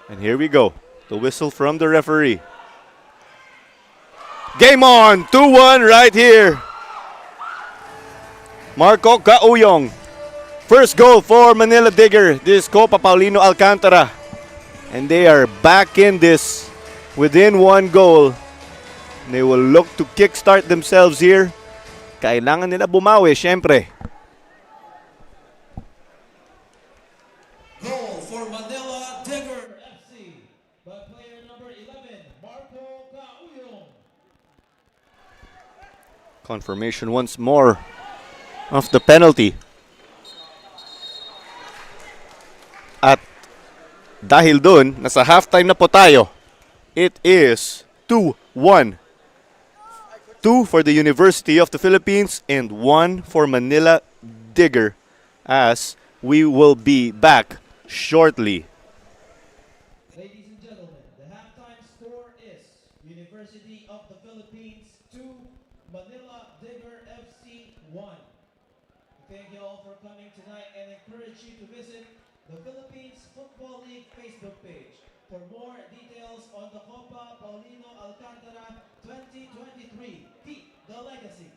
And here we go. The whistle from the referee. Game on! 2-1 right here. Marco Kauyong. First goal for Manila Digger. This Copa Paulino Alcantara. And they are back in this within one goal. They will look to kickstart themselves here. Kailangan nila bumawi, syempre. Goal for Manila Digger FC by player number 11, Marco Cauyong. Confirmation once more of the penalty. At dahil dun, nasa halftime na po tayo. It is 2-1. 2 for the University of the Philippines and 1 for Manila Digger as we will be back shortly. Ladies and gentlemen, the halftime score is University of the Philippines 2, Manila Digger FC 1. Thank you all for coming tonight and encourage you to visit the Philippines Football League Facebook page for more details on the Copa Paulino Alcantara 2023. Keep the legacy.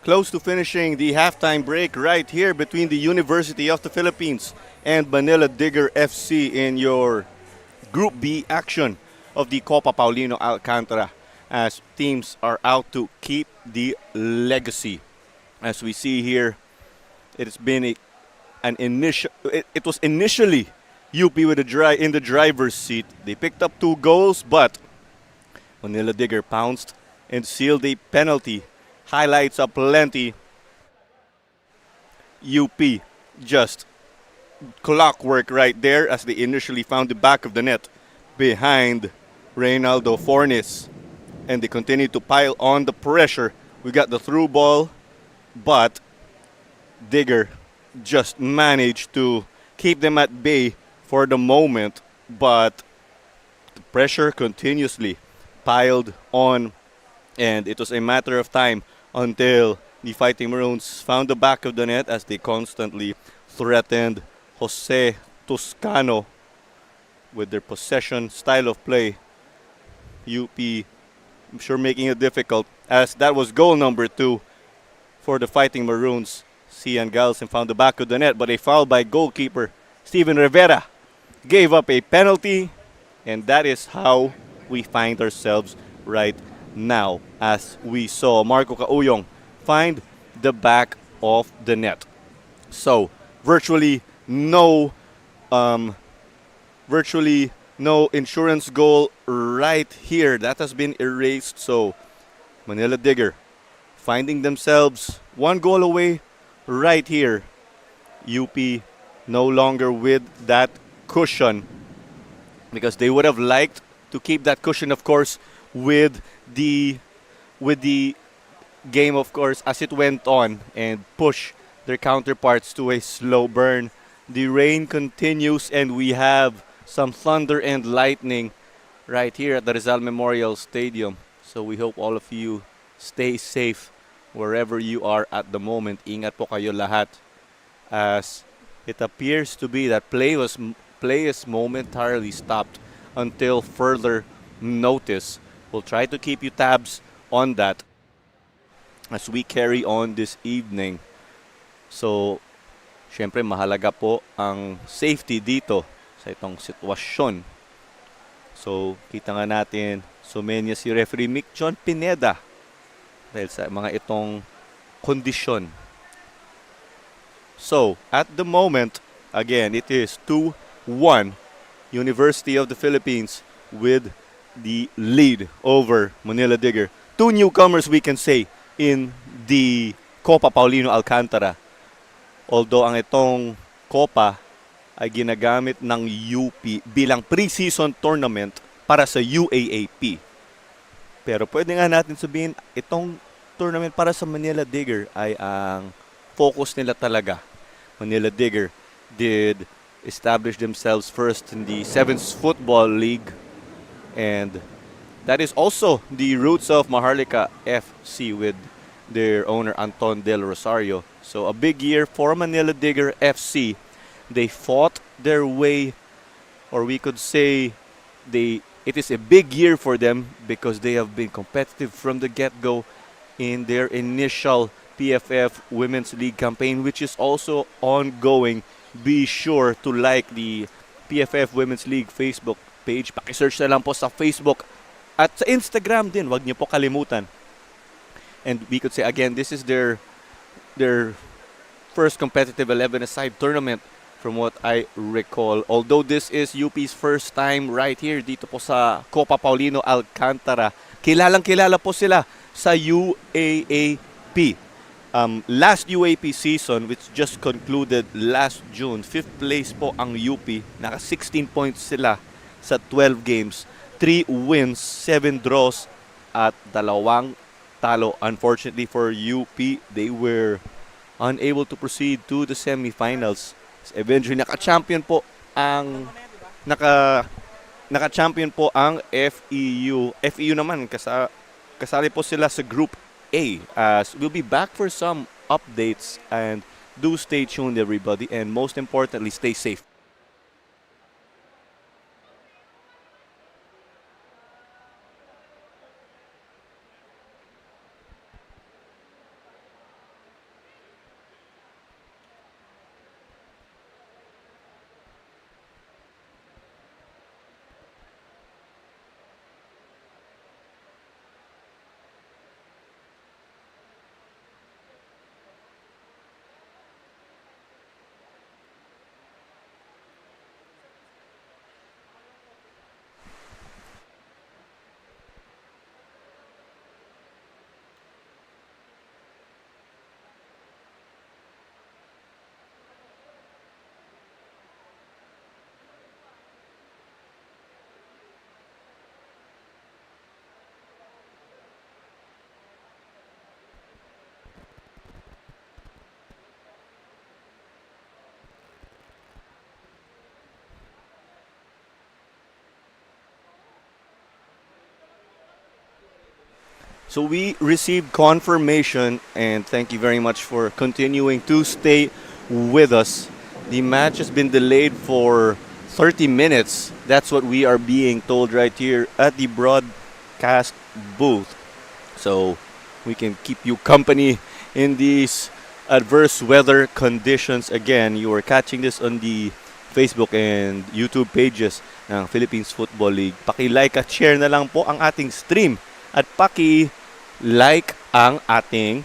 close to finishing the halftime break right here between the University of the Philippines and Manila Digger FC in your Group B action of the Copa Paulino Alcantara, as teams are out to keep the legacy. As we see here, it has been an initial. It was initially UP with in the driver's seat. They picked up 2 goals, but Manila Digger pounced and sealed a penalty. Highlights up plenty. UP just clockwork right there as they initially found the back of the net behind Reynaldo Fornes. And they continued to pile on the pressure. We got the through ball, but Digger just managed to keep them at bay for the moment. But the pressure continuously piled on, and it was a matter of time until the Fighting Maroons found the back of the net as they constantly threatened Jose Toscano with their possession style of play. UP, I'm sure, making it difficult, as that was goal number 2 for the Fighting Maroons. Cian Galson found the back of the net, but a foul by goalkeeper Steven Rivera gave up a penalty, and that is how we find ourselves right now, as we saw Marco Cauyong find the back of the net. So virtually no um, virtually no insurance goal right here. That has been erased. So Manila Digger finding themselves 1 goal away right here. UP no longer with that cushion, because they would have liked to keep that cushion, of course, with the with the game, of course, as it went on, and push their counterparts to a slow burn. The rain continues, and we have some thunder and lightning right here at the Rizal Memorial Stadium. So we hope all of you stay safe wherever you are at the moment. Ingat po kayo lahat, as it appears to be that play is momentarily stopped until further notice. We'll try to keep you tabs on that as we carry on this evening. So, syempre mahalaga po ang safety dito sa itong sitwasyon. So, kita nga natin, sumenya si referee Mick John Pineda dahil sa mga itong kondisyon. So, at the moment, again, it is 2-1 University of the Philippines with the lead over Manila Digger. 2 newcomers, we can say, in the Copa Paulino Alcantara. Although ang itong Copa ay ginagamit ng UP bilang pre-season tournament para sa UAAP. Pero pwede nga natin sabihin, itong tournament para sa Manila Digger ay ang focus nila talaga. Manila Digger did establish themselves first in the 7th Football League, and that is also the roots of Maharlika FC with their owner Anton Del Rosario. So a big year for Manila Digger FC. They fought their way, or we could say it is a big year for them because they have been competitive from the get-go in their initial PFF Women's League campaign, which is also ongoing. Be sure to like the PFF Women's League Facebook page. Paki-search na lang po sa Facebook at sa Instagram din. Huwag niyo po kalimutan. And we could say again, this is their first competitive 11-a-side tournament from what I recall. Although this is UP's first time right here dito po sa Copa Paulino Alcantara. Kilalang-kilala po sila sa UAAP. Last UAP season, which just concluded last June, 5th place po ang UP. Naka 16 points sila sa 12 games. 3 wins, 7 draws, at 2 talo. Unfortunately for UP, they were unable to proceed to the semifinals. Eventually, naka-champion po ang naka-champion po ang FEU. FEU naman kasali po sila sa Group A, as we'll be back for some updates, and do stay tuned everybody, and most importantly, stay safe. So we received confirmation, and thank you very much for continuing to stay with us. The match has been delayed for 30 minutes. That's what we are being told right here at the broadcast booth. So we can keep you company in these adverse weather conditions. Again, you are catching this on the Facebook and YouTube pages ng Philippines Football League. Paki-like at share na lang po ang ating stream at paki-like ang ating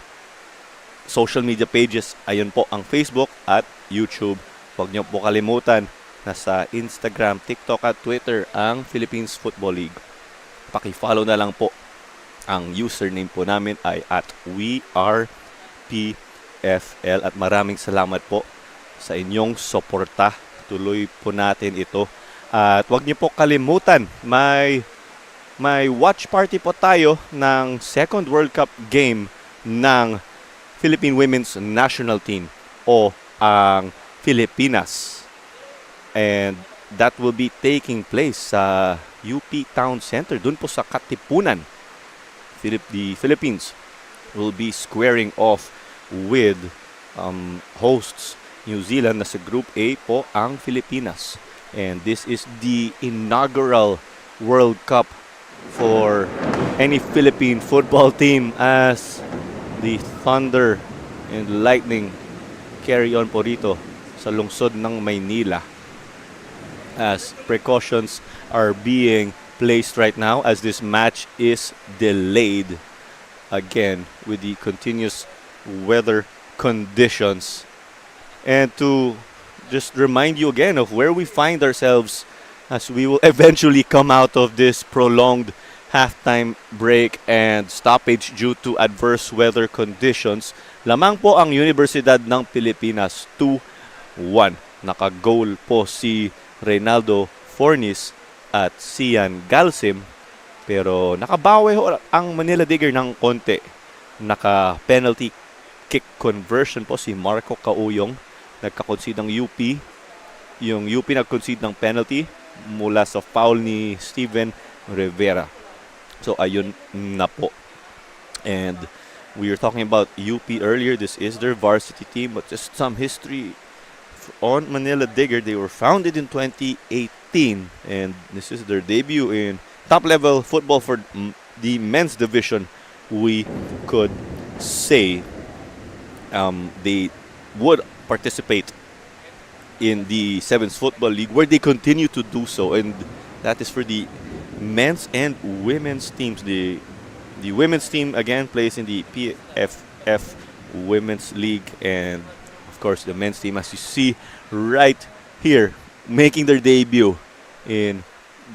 social media pages. Ayun po ang Facebook at YouTube. Huwag niyo po kalimutan na sa Instagram, TikTok at Twitter ang Philippines Football League. Paki-follow na lang po. Ang username po namin ay at WeArePFL at maraming salamat po sa inyong suporta. Tuloy po natin ito. At huwag niyo po kalimutan, may watch party po tayo ng second World Cup game ng Philippine Women's National Team o ang Pilipinas. And that will be taking place sa UP Town Center, dun po sa Katipunan. The Philippines will be squaring off with hosts New Zealand. Nasa Group A po ang Pilipinas. And this is the inaugural World Cup for any Philippine football team as the Thunder and Lightning carry on po rito sa lungsod ng Maynila. As precautions are being placed right now as this match is delayed again with the continuous weather conditions. And to just remind you again of where we find ourselves as we will eventually come out of this prolonged halftime break and stoppage due to adverse weather conditions. Lamang po ang Universidad ng Pilipinas 2-1. Naka-goal po si Reynaldo Fornis at Sian Galsim, pero nakabawi ang Manila Digger ng konti. Naka-penalty kick conversion po si Marco Cauyong. Nagka-concede ng UP. Yung UP nag-concede ng penalty mula sa foul ni Steven Rivera. So ayun na po. And we were talking about UP earlier. This is their varsity team, but just some history on Manila Digger. They were founded in 2018 and this is their debut in top-level football for the men's division, we could say. They would participate in the Sevens Football League where they continue to do so, and that is for the men's and women's teams. The women's team again plays in the PFF Women's League, and of course the men's team, as you see right here, making their debut in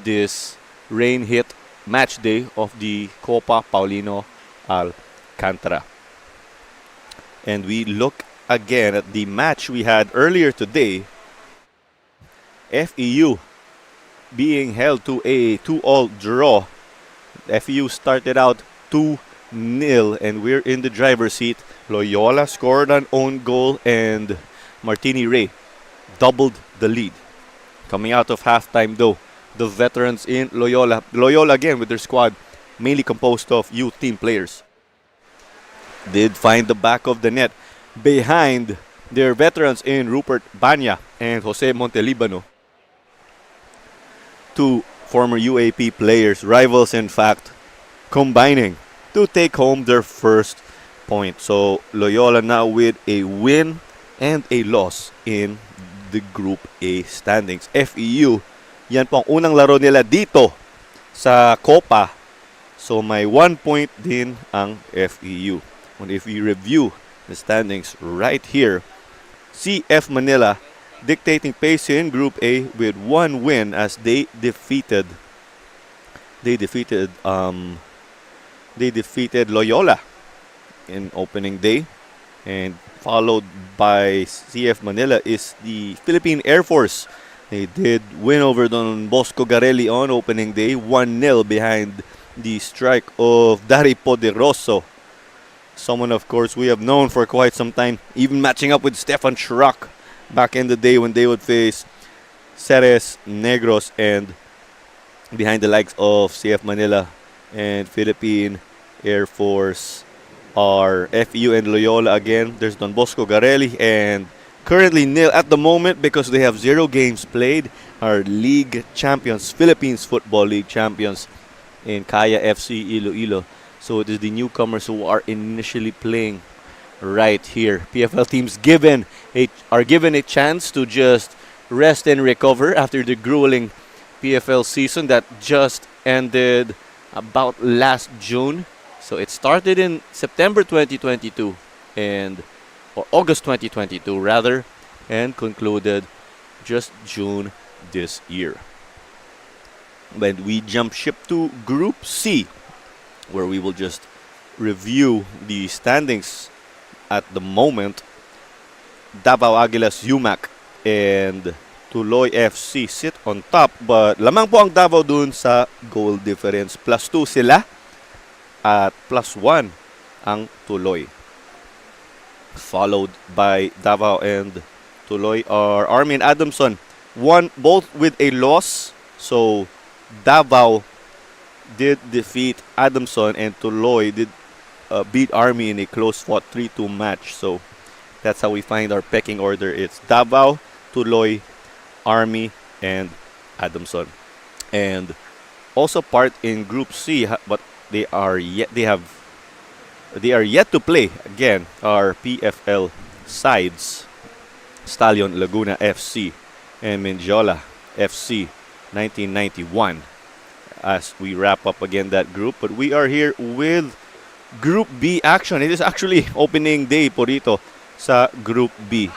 this rain-hit match day of the Copa Paulino Alcantara. And we look again at the match we had earlier today. FEU being held to a 2-all draw. FEU started out 2-0 and we're in the driver's seat. Loyola scored an own goal and Martini Ray doubled the lead. Coming out of halftime though, the veterans in Loyola again with their squad mainly composed of youth team players, did find the back of the net behind their veterans in Rupert Banya and Jose Montelibano. Two former UAP players, rivals in fact, combining to take home their first point. So Loyola now with a win and a loss in the Group A standings. FEU, yan po ang unang laro nila dito sa Copa. So may 1 point din ang FEU. And if we review the standings right here, CF Manila dictating pace in Group A with one win as they defeated Loyola in opening day, and followed by CF Manila is the Philippine Air Force. They did win over Don Bosco Garelli on opening day, 1-0 behind the strike of Dari Poderoso. Someone, of course, we have known for quite some time, even matching up with Stefan Schrock back in the day when they would face Ceres Negros, and behind the likes of CF Manila and Philippine Air Force are FEU and Loyola again. There's Don Bosco Garelli, and currently nil at the moment because they have 0 games played. Our league champions, Philippines Football League champions in Kaya FC Iloilo. So it is the newcomers who are initially playing right here. PFL teams are given a chance to just rest and recover after the grueling PFL season that just ended about last June. So it started in September 2022 and or August 2022 rather, and concluded just June this year. When we jump ship to Group C, where we will just review the standings at the moment. Davao Aguilas UMAC and Tuloy FC sit on top, but lamang po ang Davao dun sa goal difference. +2 sila at +1 ang Tuloy. Followed by Davao and Tuloy are Army and Adamson. Both with a loss. So Davao did defeat Adamson and Tuloy did beat Army in a close-fought 3-2 match. So that's how we find our pecking order. It's Davao, Tuloy, Army, and Adamson. And also part in Group C, but they are yet to play again. Our PFL sides, Stallion Laguna FC and Mindiola FC 1991. As we wrap up again that group, but we are here with Group B action. It is actually opening day po dito sa Group B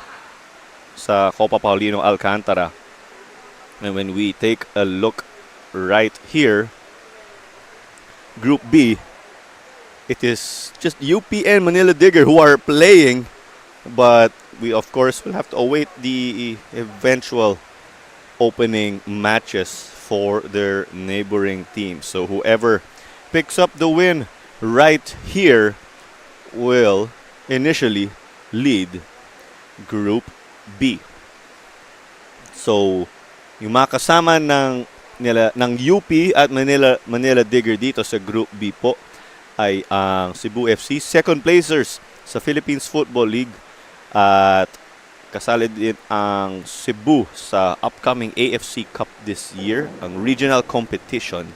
sa Copa Paulino Alcantara. And when we take a look right here, Group B, it is just UP and Manila Digger who are playing, but we of course will have to await the eventual opening matches for their neighboring teams. So whoever picks up the win right here will initially lead Group B. So yung mga kasama ng UP at Manila Digger dito sa Group B po ay ang Cebu FC, second placers sa Philippines Football League, at kasali din ang Cebu sa upcoming AFC Cup this year, ang regional competition.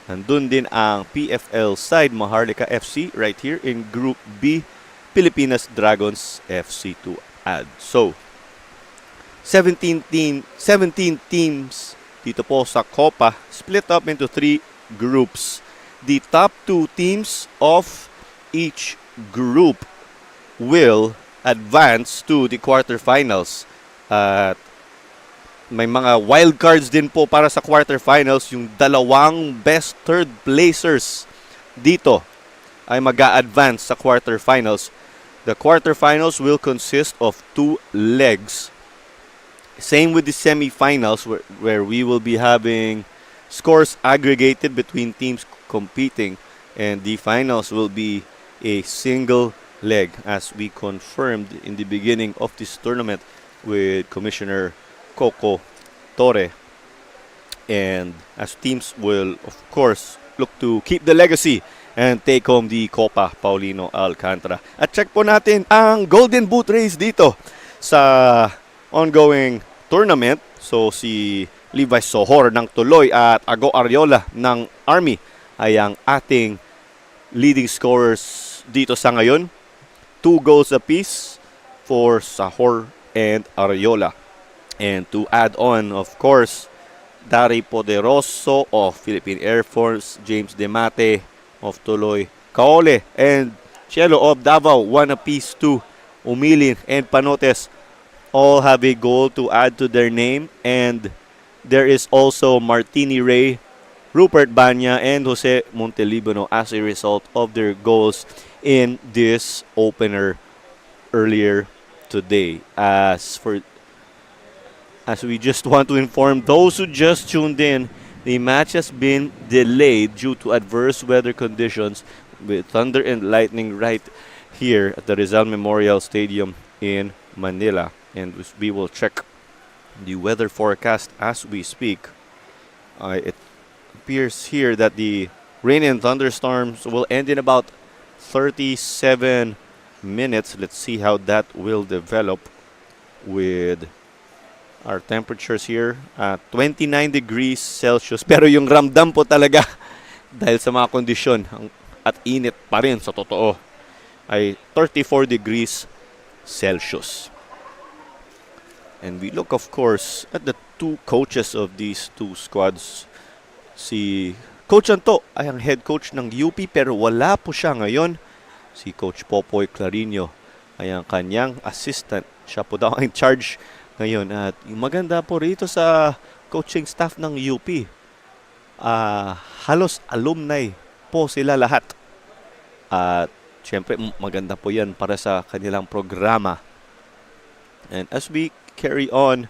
Nandun din ang PFL side, Maharlika FC, right here in Group B, Pilipinas Dragons FC to add. So, 17 teams dito po sa Copa, split up into 3 groups. The top 2 teams of each group will advance to the quarterfinals. At may mga wild cards din po para sa quarterfinals. Yung dalawang best third placers dito ay mag-a-advance sa quarterfinals. The quarterfinals will consist of 2 legs. Same with the semifinals where we will be having scores aggregated between teams competing, and the finals will be a single leg, as we confirmed in the beginning of this tournament with Commissioner Coco Torre. And as teams will, of course, look to keep the legacy and take home the Copa Paulino Alcantara. At check po natin ang Golden Boot race dito sa ongoing tournament. So si Levi Sohor ng Tuloy at Ago Ariola ng Army ay ang ating leading scorers dito sa ngayon. 2 goals apiece for Sahor and Ariola. And to add on, of course, Dari Poderoso of Philippine Air Force, James Demate of Tuloy, Kaole and Cielo of Davao, 1 apiece too. Umilin and Panotes all have a goal to add to their name. And there is also Martini Ray, Rupert Banya, and Jose Montelibano as a result of their goals in this opener earlier today. As we just want to inform those who just tuned in, the match has been delayed due to adverse weather conditions with thunder and lightning right here at the Rizal Memorial Stadium in Manila. And we will check the weather forecast as we speak. It appears here that the Rain and thunderstorms will end in about 37 minutes. Let's see how that will develop with our temperatures here. 29 degrees Celsius. Pero yung ramdam po talaga dahil sa mga kondisyon at init pa rin sa totoo ay 34 degrees Celsius. And we look, of course, at the two coaches of these two squads. Si Coach Anto ay ang head coach ng UP pero wala po siya ngayon. Si Coach Popoy Clarino ay ang kanyang assistant. Siya po daw ang in charge ngayon. At yung maganda po rito sa coaching staff ng UP, halos alumni po sila lahat. At syempre maganda po yan para sa kanilang programa. And as we carry on,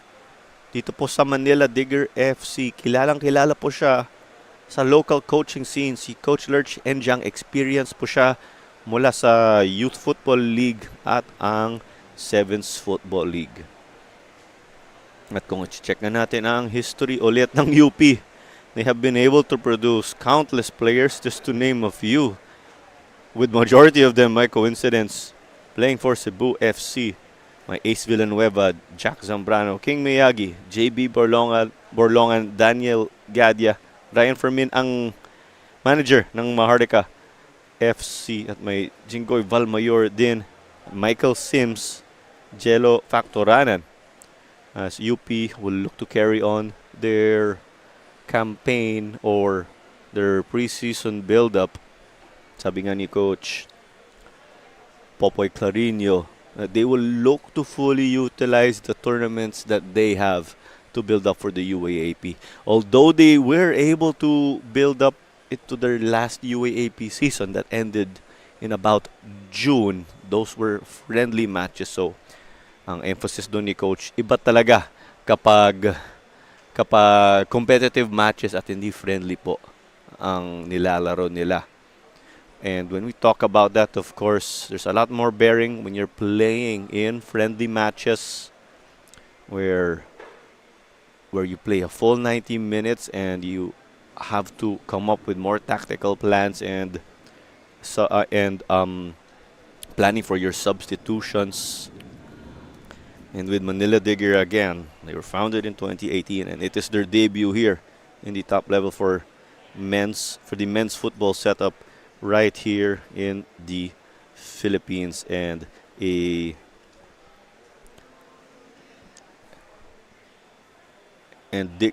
dito po sa Manila Digger FC, kilala po siya sa local coaching scene. Si Coach Lurch Enjang, experience po siya mula sa Youth Football League at ang Sevens Football League. At kung i-check na natin ang history ulit ng UP, they have been able to produce countless players, just to name a few, with majority of them, by coincidence, playing for Cebu FC. May Ace Villanueva, Jack Zambrano, King Miyagi, JB Borlongan, Daniel Gadia, Ryan Fermin ang manager ng Maharlika FC, at may Jinggoy Valmayor din, Michael Sims, Jello Factoranan, as UP will look to carry on their campaign or their preseason build-up. Sabi nga ni Coach Popoy Clarino, they will look to fully utilize the tournaments that they have to build up for the UAAP. Although they were able to build up it to their last UAAP season that ended in about June, those were friendly matches. So, ang emphasis doon ni Coach, iba talaga kapag competitive matches at hindi friendly po ang nilalaro nila. And when we talk about that, of course, there's a lot more bearing when you're playing in friendly matches where you play a full 90 minutes and you have to come up with more tactical plans and planning for your substitutions. And with Manila Digger again, they were founded in 2018 and it is their debut here in the top level for the men's football setup right here in the Philippines. And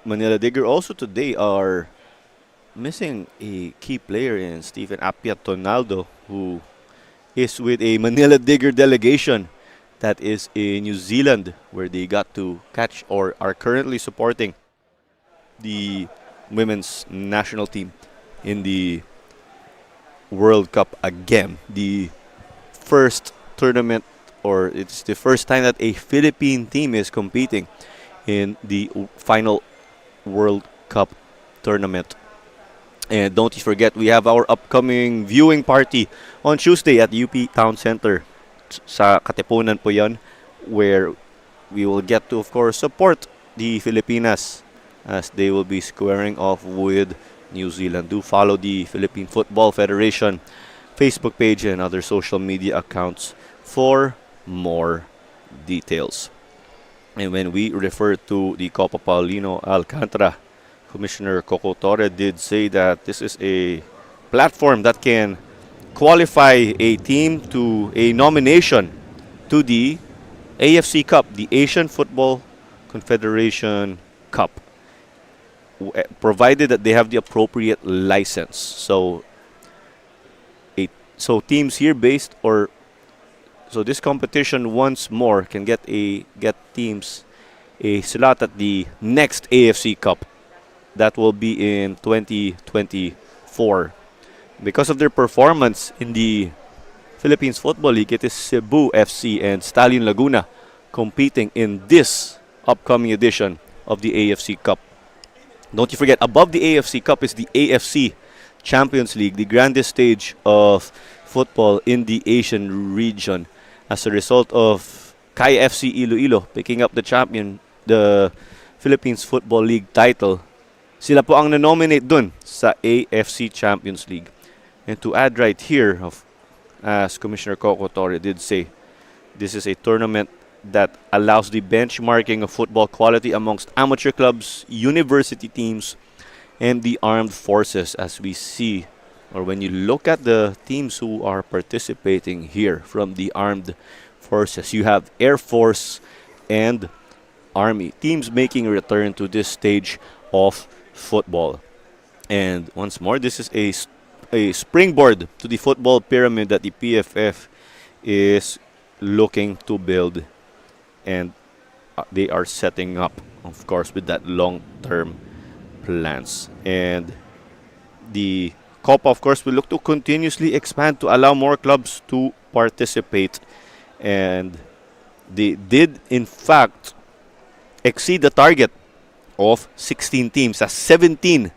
Manila Digger also today are missing a key player in Stephen Apia Tonaldo, who is with a Manila Digger delegation that is in New Zealand, where they got to catch or are currently supporting the women's national team in the World Cup again. The first tournament, or it's the first time that a Philippine team is competing in the final World Cup tournament. And don't you forget, we have our upcoming viewing party on Tuesday at UP Town Center. Sa Katipunan po yan, where we will get to, of course, support the Filipinas as they will be squaring off with New Zealand. Do follow the Philippine Football Federation Facebook page and other social media accounts for more details. And when we refer to the Copa Paulino Alcantara, Commissioner Coco Torre did say that this is a platform that can qualify a team to a nomination to the AFC Cup, the Asian Football Confederation Cup, provided that they have the appropriate license. So teams here so this competition once more can get teams a slot at the next AFC Cup that will be in 2024. Because of their performance in the Philippines Football League, it is Cebu FC and Stallion Laguna competing in this upcoming edition of the AFC Cup. Don't you forget, above the AFC Cup is the AFC Champions League, the grandest stage of football in the Asian region. As a result of Kaya FC Iloilo picking up the Philippines Football League title, Sila po ang nominate dun sa AFC Champions League. And to add right here, as Commissioner Coco Torre did say, this is a tournament that allows the benchmarking of football quality amongst amateur clubs, university teams, and the armed forces. As we see, or when you look at the teams who are participating here from the armed forces, you have Air Force and Army teams making a return to this stage of football. And once more, this is a springboard to the football pyramid that the PFF is looking to build, and they are setting up, of course, with that long-term plans. And the Copa, of course, will look to continuously expand to allow more clubs to participate. And they did, in fact, exceed the target of 16 teams, as 17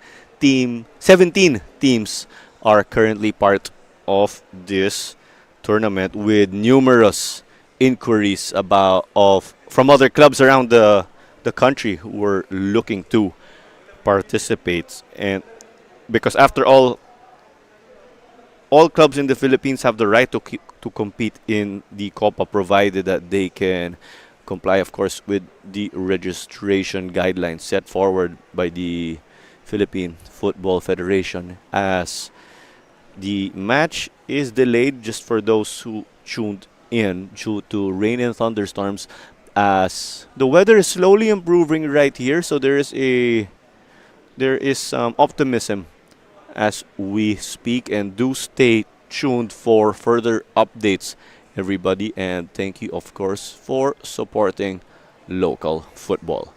teams are currently part of this tournament, with numerous inquiries about of from other clubs around the country who were looking to participate. And because after all clubs in the Philippines have the right to compete in the Copa, provided that they can comply, of course, with the registration guidelines set forward by the Philippine Football Federation. As the match is delayed, just for those who tuned in, due to rain and thunderstorms, as the weather is slowly improving right here, so there is some optimism as we speak, and do stay tuned for further updates, everybody. And thank you, of course, for supporting local football.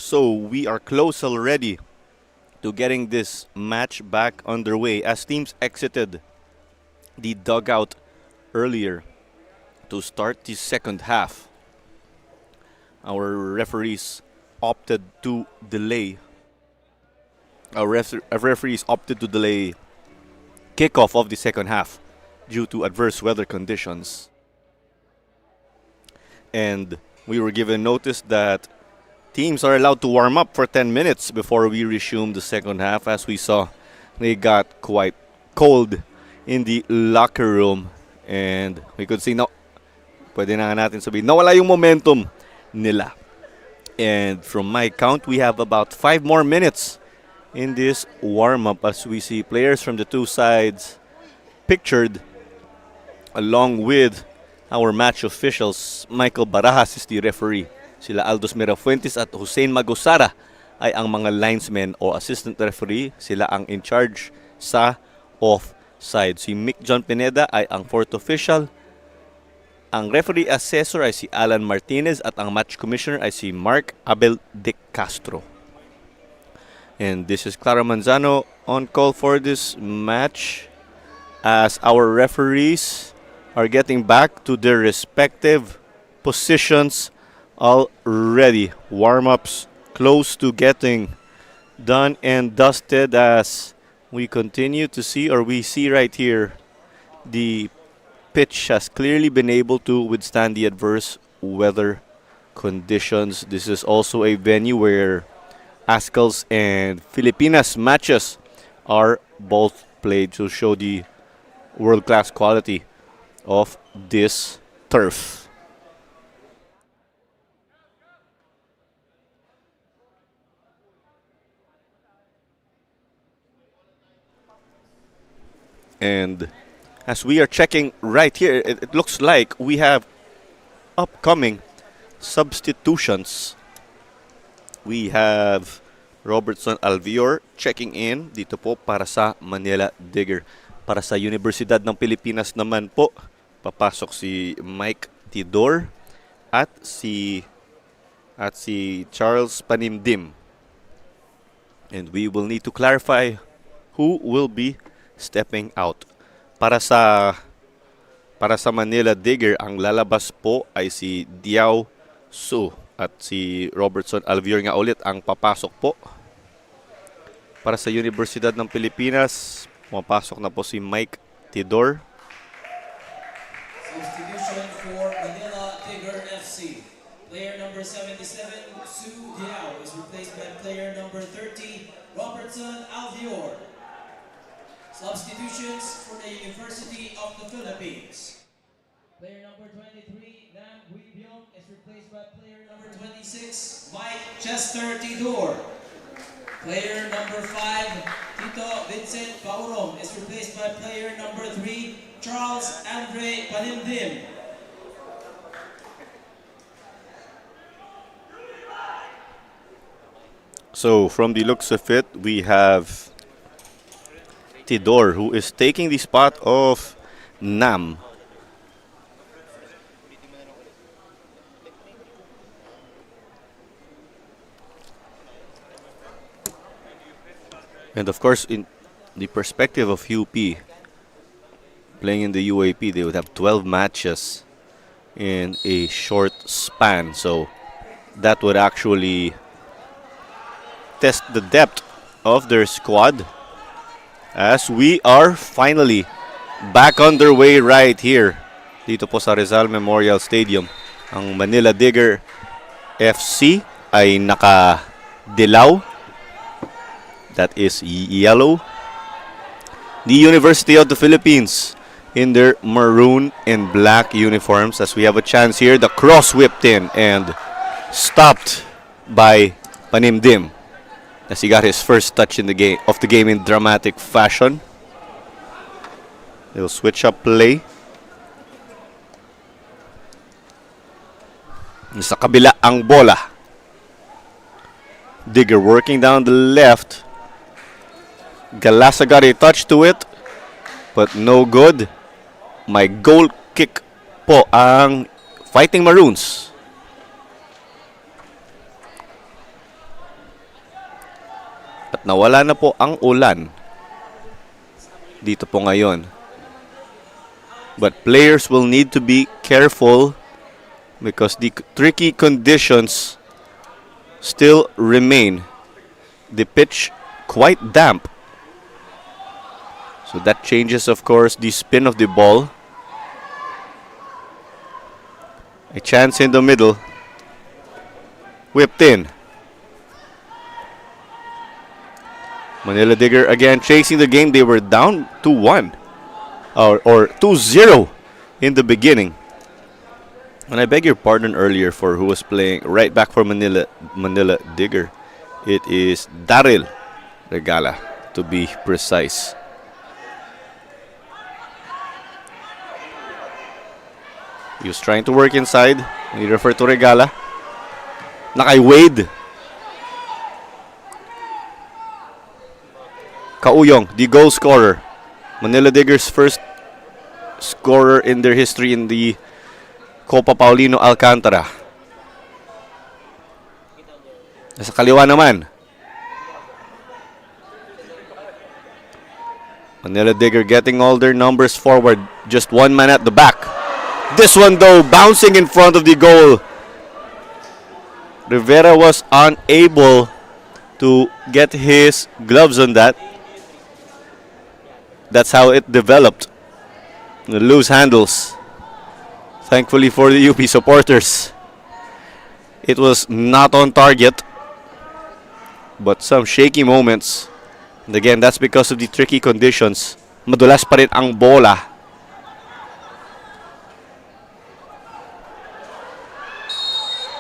So we are close already to getting this match back underway as teams exited the dugout earlier to start the second half. Our referees opted to delay. Our referees opted to delay kickoff of the second half due to adverse weather conditions. And we were given notice that teams are allowed to warm up for 10 minutes before we resume the second half. As we saw, they got quite cold in the locker room. And we could see, no, pwede na nga natin sabihin, nawala yung momentum nila. And from my count, we have about 5 more minutes in this warm-up as we see players from the two sides pictured along with our match officials. Michael Barajas is the referee. Sila Aldos Mirafuentes at Hussein Magosara ay ang mga linesmen o assistant referee. Sila ang in charge sa offside. Si Mick John Pineda ay ang fourth official. Ang referee assessor ay si Alan Martinez at ang match commissioner ay si Mark Abel de Castro. And this is Clara Manzano on call for this match as our referees are getting back to their respective positions already. Warm-ups close to getting done and dusted as we continue to see, or we see right here, the pitch has clearly been able to withstand the adverse weather conditions. This is also a venue where Ascals and Filipinas matches are both played to show the world-class quality of this turf. And as we are checking right here, it looks like we have upcoming substitutions. We have Robertson Alvior checking in dito po para sa Manila Digger. Para sa Universidad ng Pilipinas naman po, papasok si Mike Tidor at si Charles Panimdim. And we will need to clarify who will be stepping out. Para sa Manila Digger, ang lalabas po ay si Diao Su at si Robertson Alvior nga ulit ang papasok po. Para sa Universidad ng Pilipinas, pumapasok na po si Mike Tidor. Substitution for Manila Tigger FC. Player number 77, Su Diao, is replaced by player number 30, Robertson Alvior. Substitutions for the University of the Philippines. Player number 23, Nam Guibyong, is replaced by player number 26, Mike Chester Tidor. Player number 5, Tito Vincent Paurom, is replaced by player number 3, Charles Andre Panimdim. So from the looks of it, we have Tidor, who is taking the spot of Nam. And of course, in the perspective of UP, playing in the UAP, they would have 12 matches in a short span. So that would actually test the depth of their squad as we are finally back underway right here dito po sa Rizal Memorial Stadium. Ang Manila Digger FC ay naka-dilaw, that is yellow. The University of the Philippines in their maroon and black uniforms. As we have a chance here, the cross whipped in and stopped by Panimdim as he got his first touch in the game in dramatic fashion. They'll switch up play. Sa kabila ang bola. Digger working down the left. Galasa got a touch to it, but no good. My goal kick po ang Fighting Maroons. nawala na po ang ulan dito po ngayon. But players will need to be careful because the tricky conditions still remain. The pitch quite damp. So that changes, of course, the spin of the ball. A chance in the middle. Whipped in. Manila Digger again chasing the game. They were down 2-1 or 2-0 in the beginning. And I beg your pardon earlier for who was playing right back for Manila Digger. It is Daryl Regala, to be precise. He was trying to work inside. He referred to Regala. Nakay Wade. Kauyong, the goal scorer. Manila Diggers' first scorer in their history in the Copa Paulino Alcantara. Nasa kaliwa naman. Manila Digger getting all their numbers forward. Just one man at the back. This one though, bouncing in front of the goal. Rivera was unable to get his gloves on that. That's how it developed. The loose handles. Thankfully for the UP supporters, it was not on target. But some shaky moments. And again, that's because of the tricky conditions. Madulas pa rin ang bola.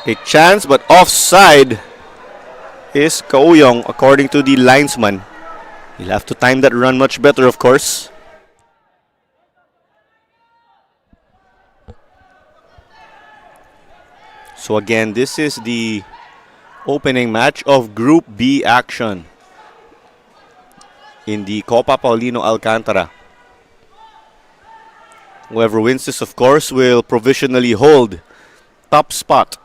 A chance, but offside is Kauyong, according to the linesman. He'll have to time that run much better, of course. So again, this is the opening match of Group B action in the Copa Paulino Alcantara. Whoever wins this, of course, will provisionally hold top spot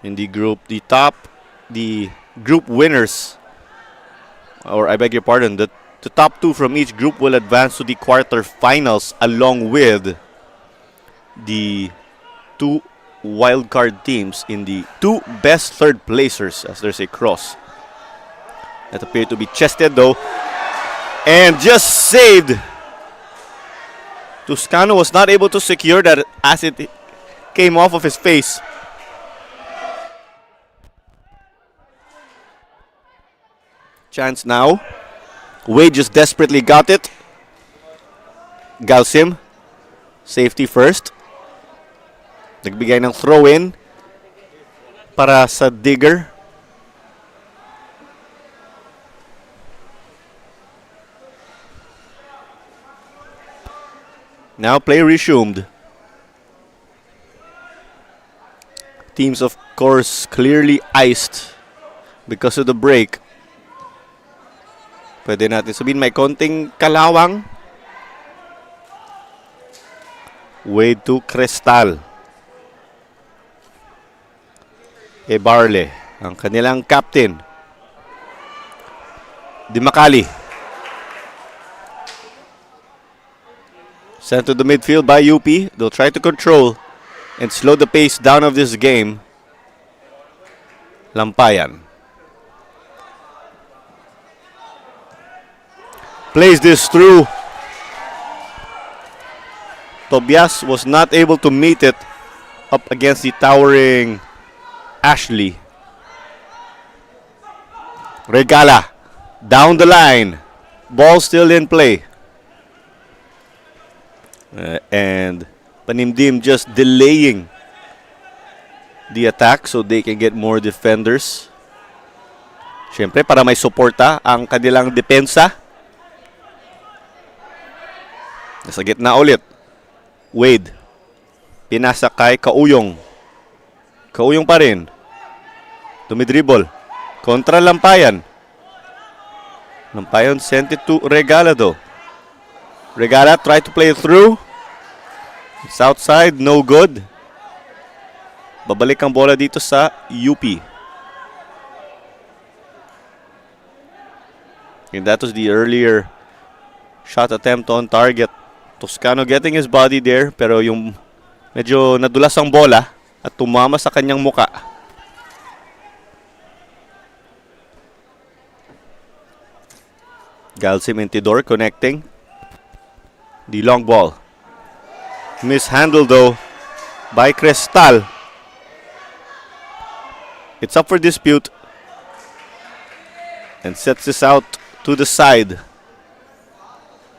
in the group. The group winners, or I beg your pardon, the top two from each group will advance to the quarterfinals along with the two wildcard teams in the two best third placers, as there's a cross that appeared to be chested though, and just saved. Toscano was not able to secure that as it came off of his face. Chance now. Wade just desperately got it. Galsim, safety first. Nagbigay ng throw-in para sa Digger. Now play resumed. Teams, of course, clearly iced because of the break. Pwede natin sabihin may konting kalawang. Wade to Cristal. Barle, ang kanilang captain. Di Makali. Sent to the midfield by UP. They'll try to control and slow the pace down of this game. Lampayan. Plays this through. Tobias was not able to meet it up against the towering Ashley. Regala down the line. Ball still in play. And Panimdim just delaying the attack so they can get more defenders. Siyempre, para may suporta ang kanilang depensa. Nasa gitna ulit. Wade. Pinasa kay Kauyong. Kauyong pa rin. Dumidribble. Kontra Lampayan. Lampayan sent it to Regala though. Regala tried to play it through. It's outside. No good. Babalik ang bola dito sa UP. And that was the earlier shot attempt on target. Toscano getting his body there, pero yung medyo nadulas ang bola at tumama sa kanyang muka. Galsim and Tidor connecting. The long ball. Mishandled though by Cristal. It's up for dispute. And sets this out to the side.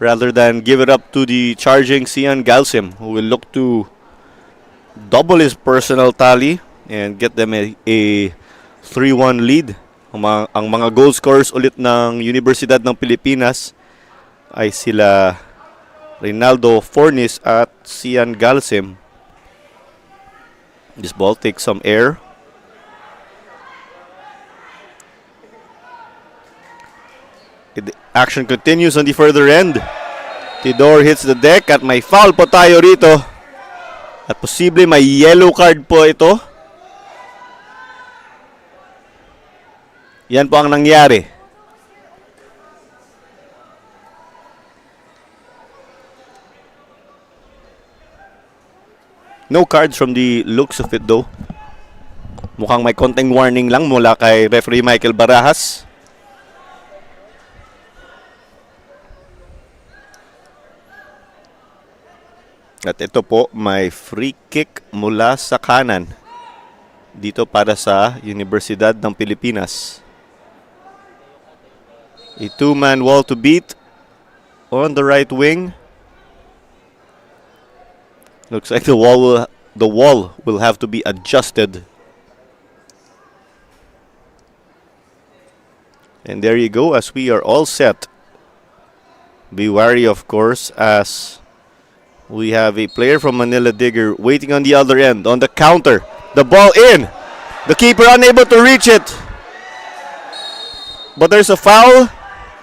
Rather than give it up to the charging Sian Galsim, who will look to double his personal tally and get them a 3-1 lead. Ang mga goal scorers ulit ng Universidad ng Pilipinas ay sila Reynaldo Fornis at Sian Galsim. This ball takes some air. The action continues on the further end. Tidor hits the deck at may foul po tayo rito. At posible may yellow card po ito. Yan po ang nangyari. No cards from the looks of it though. Mukhang may konting warning lang mula kay referee Michael Barajas. At ito po, may free kick mula sa kanan dito para sa Universidad ng Pilipinas. A two-man wall to beat on the right wing. Looks like the wall will have to be adjusted. And there you go, as we are all set. Be wary, of course, as we have a player from Manila Digger waiting on the other end. On the counter, the ball in. The keeper unable to reach it. But there's a foul.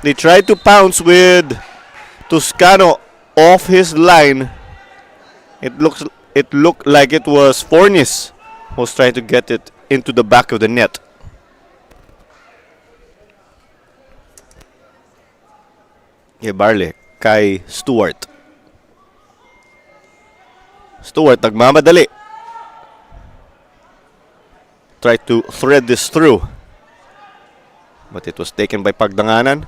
They tried to pounce with Toscano off his line. It looked like it was Fornis who was trying to get it into the back of the net. Barley kay Stewart. Stewart nagmamadali. Tried to thread this through. But it was taken by Pagdanganan.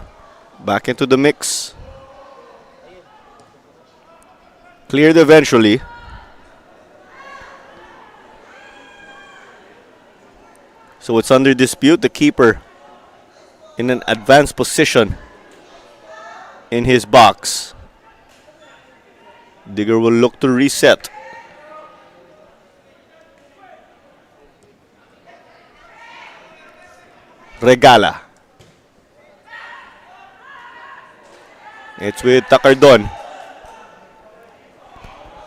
Back into the mix. Cleared eventually. So it's under dispute. The keeper in an advanced position in his box. Digger will look to reset. Regala. It's with Takardon.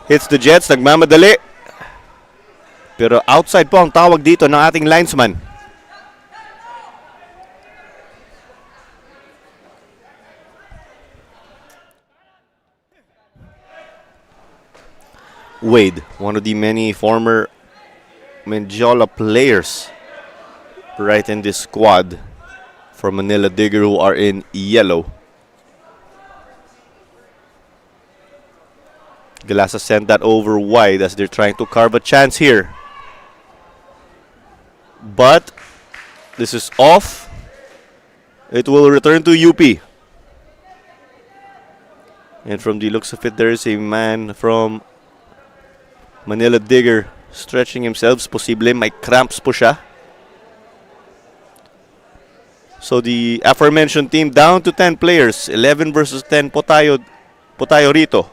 Hits the Jets, nagmamadali. Pero outside po ang tawag dito ng ating linesman. Wade, one of the many former Menjola players right in this squad for Manila Digger who are in yellow. Galasa sent that over wide as they're trying to carve a chance here. But this is off. It will return to UP. And from the looks of it, there is a man from Manila Digger stretching himself. Posible may cramps po siya. So the aforementioned team down to 10 players. 11 versus 10 po tayo rito.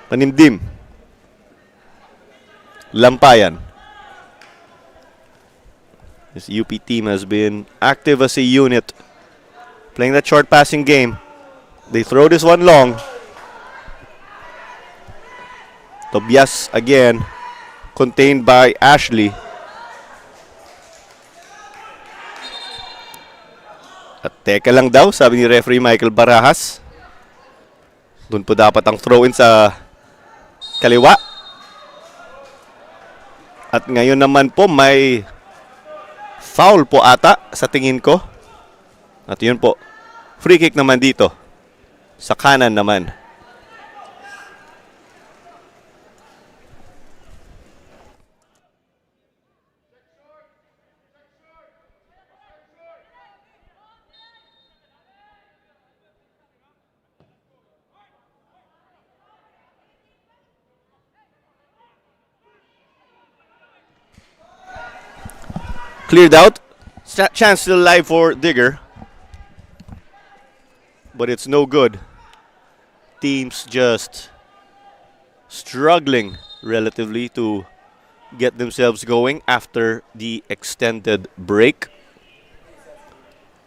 Panimdim. Lampayan. This UP team has been active as a unit, playing that short passing game. They throw this one long. Tobias again, contained by Ashley. At teka lang daw, sabi ni referee Michael Barajas. Doon po dapat ang throw-in sa kaliwa. At ngayon naman po may foul po ata sa tingin ko. At yun po, free kick naman dito. Sa kanan naman. Cleared out. Chance still alive for Digger. But it's no good. Teams just struggling relatively to get themselves going after the extended break.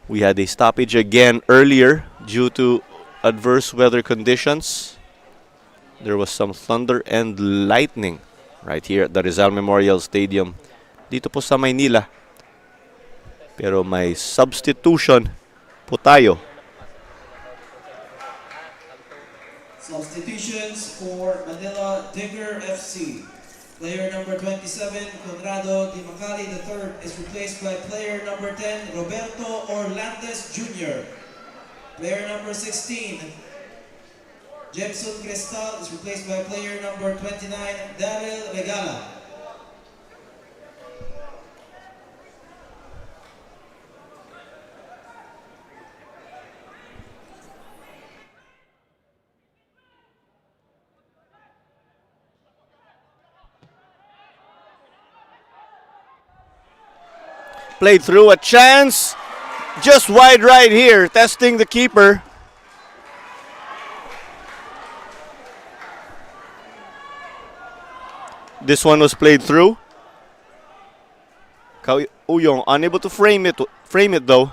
We had a stoppage again earlier due to adverse weather conditions. There was some thunder and lightning right here at the Rizal Memorial Stadium dito po sa Maynila. Pero may substitution po tayo. Substitutions for Manila Digger FC. Player number 27, Conrado Di Macali III is replaced by player number 10, Roberto Orlandes Jr. Player number 16, Jepson Cristal is replaced by player number 29, Daryl Regala. Played through, a chance. Just wide right here, testing the keeper. This one was played through. Uyong unable to frame it though.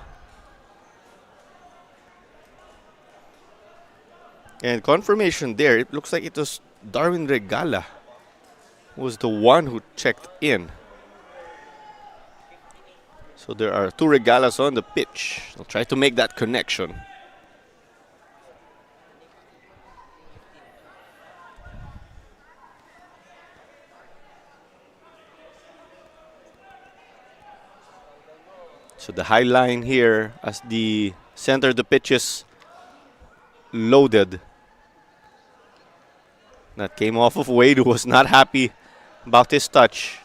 And confirmation there, it looks like it was Darwin Regala who was the one who checked in. So there are two Regalas on the pitch. They'll try to make that connection. So the high line here as the center of the pitch is loaded. That came off of Wade, who was not happy about his touch.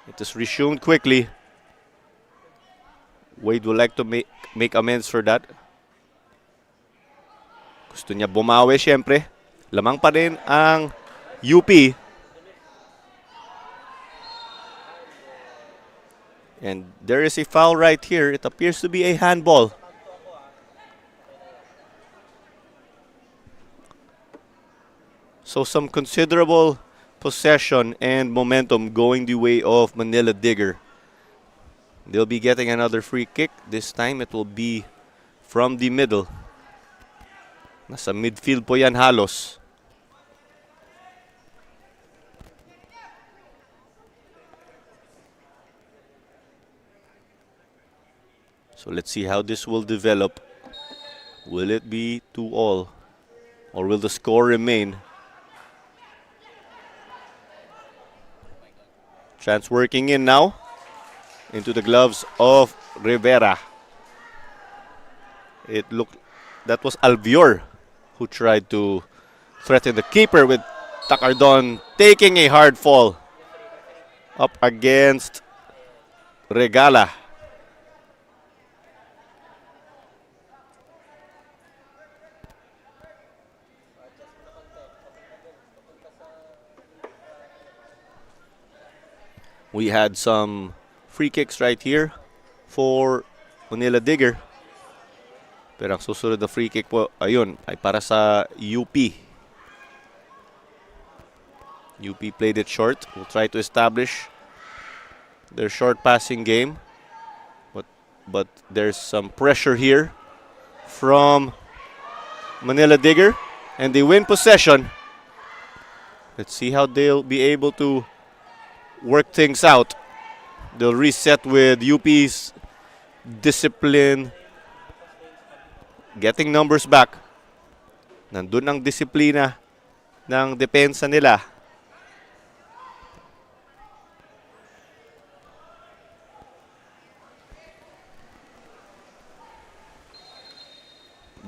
It is resumed quickly. Wade would like to make amends for that. Gusto niya bumawi, syempre. Lamang pa rin ang UP. And there is a foul right here. It appears to be a handball. So some considerable possession and momentum going the way of Manila Digger. They'll be getting another free kick. This time it will be from the middle. Nasa midfield po yan halos. So let's see how this will develop. Will it be 2-2? Or will the score remain? Chance working in now. Into the gloves of Rivera. It looked, that was Albior who tried to threaten the keeper with Takardon taking a hard fall up against Regala. We had some free kicks right here for Manila Digger. Pero ang susunod na free kick po, ayun, ay para sa UP. UP played it short. Will try to establish their short passing game. But there's some pressure here from Manila Digger. And they win possession. Let's see how they'll be able to work things out. They'll reset with UP's discipline, getting numbers back. Nandun ang disiplina ng depensa nila.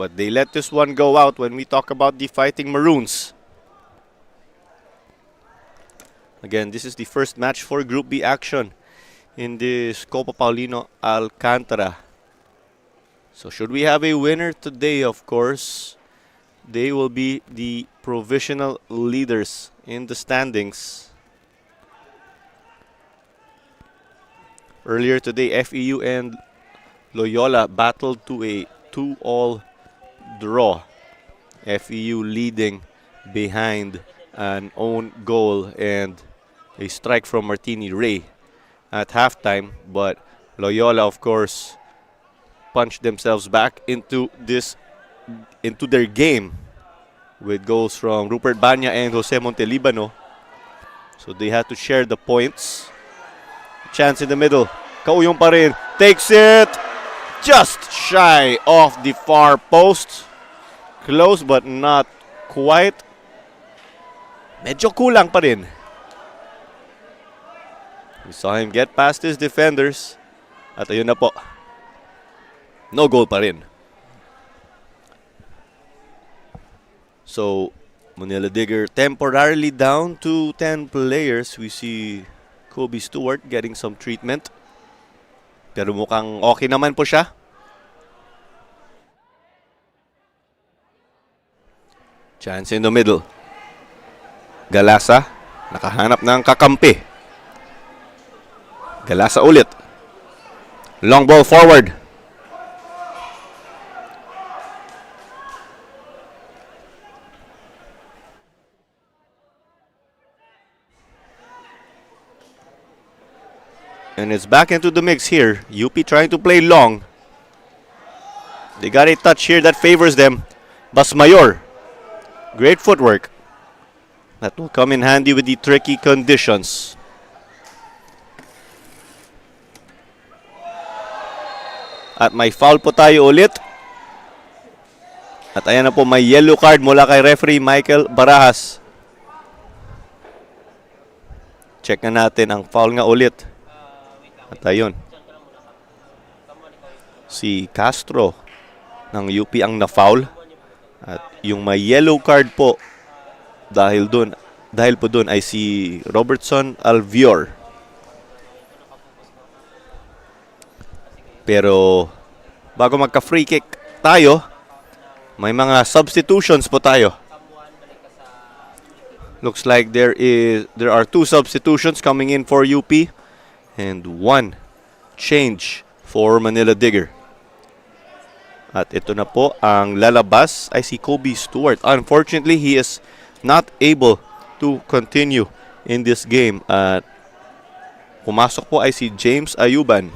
But they let this one go out when we talk about the Fighting Maroons. Again, this is the first match for Group B action in this Copa Paulino Alcantara. So should we have a winner today, of course, they will be the provisional leaders in the standings. Earlier today, FEU and Loyola battled to a 2-all draw. FEU leading behind an own goal and a strike from Martini Ray at halftime, but Loyola, of course, punched themselves back into their game with goals from Rupert Banya and Jose Montelibano. So they had to share the points. Chance in the middle. Kauyong pa rin. Takes it. Just shy of the far post. Close but not quite. Medyo kulang pa rin. We saw him get past his defenders. At ayun na po. No goal pa rin. So, Manila Digger temporarily down to 10 players. We see Kobe Stewart getting some treatment. Pero mukhang okay naman po siya. Chance in the middle. Galasa, nakahanap ng kakampi. Galasa ulit. Long ball forward. And it's back into the mix here. UP trying to play long. They got a touch here that favors them. Basmayor. Great footwork. That will come in handy with the tricky conditions. At may foul po tayo ulit. At ayan na po, may yellow card mula kay referee Michael Barajas. Check na natin ang foul nga ulit. At ayun, si Castro ng UP ang na-foul. At yung may yellow card po dahil po dun ay si Robertson Alvior. Pero bago magka-free kick tayo, may mga substitutions po tayo. Looks like there are 2 substitutions coming in for UP and 1 change for Manila Digger. At ito na po, ang lalabas ay si Kobe Stewart. Unfortunately, he is not able to continue in this game. At pumasok po ay si James Ayuban.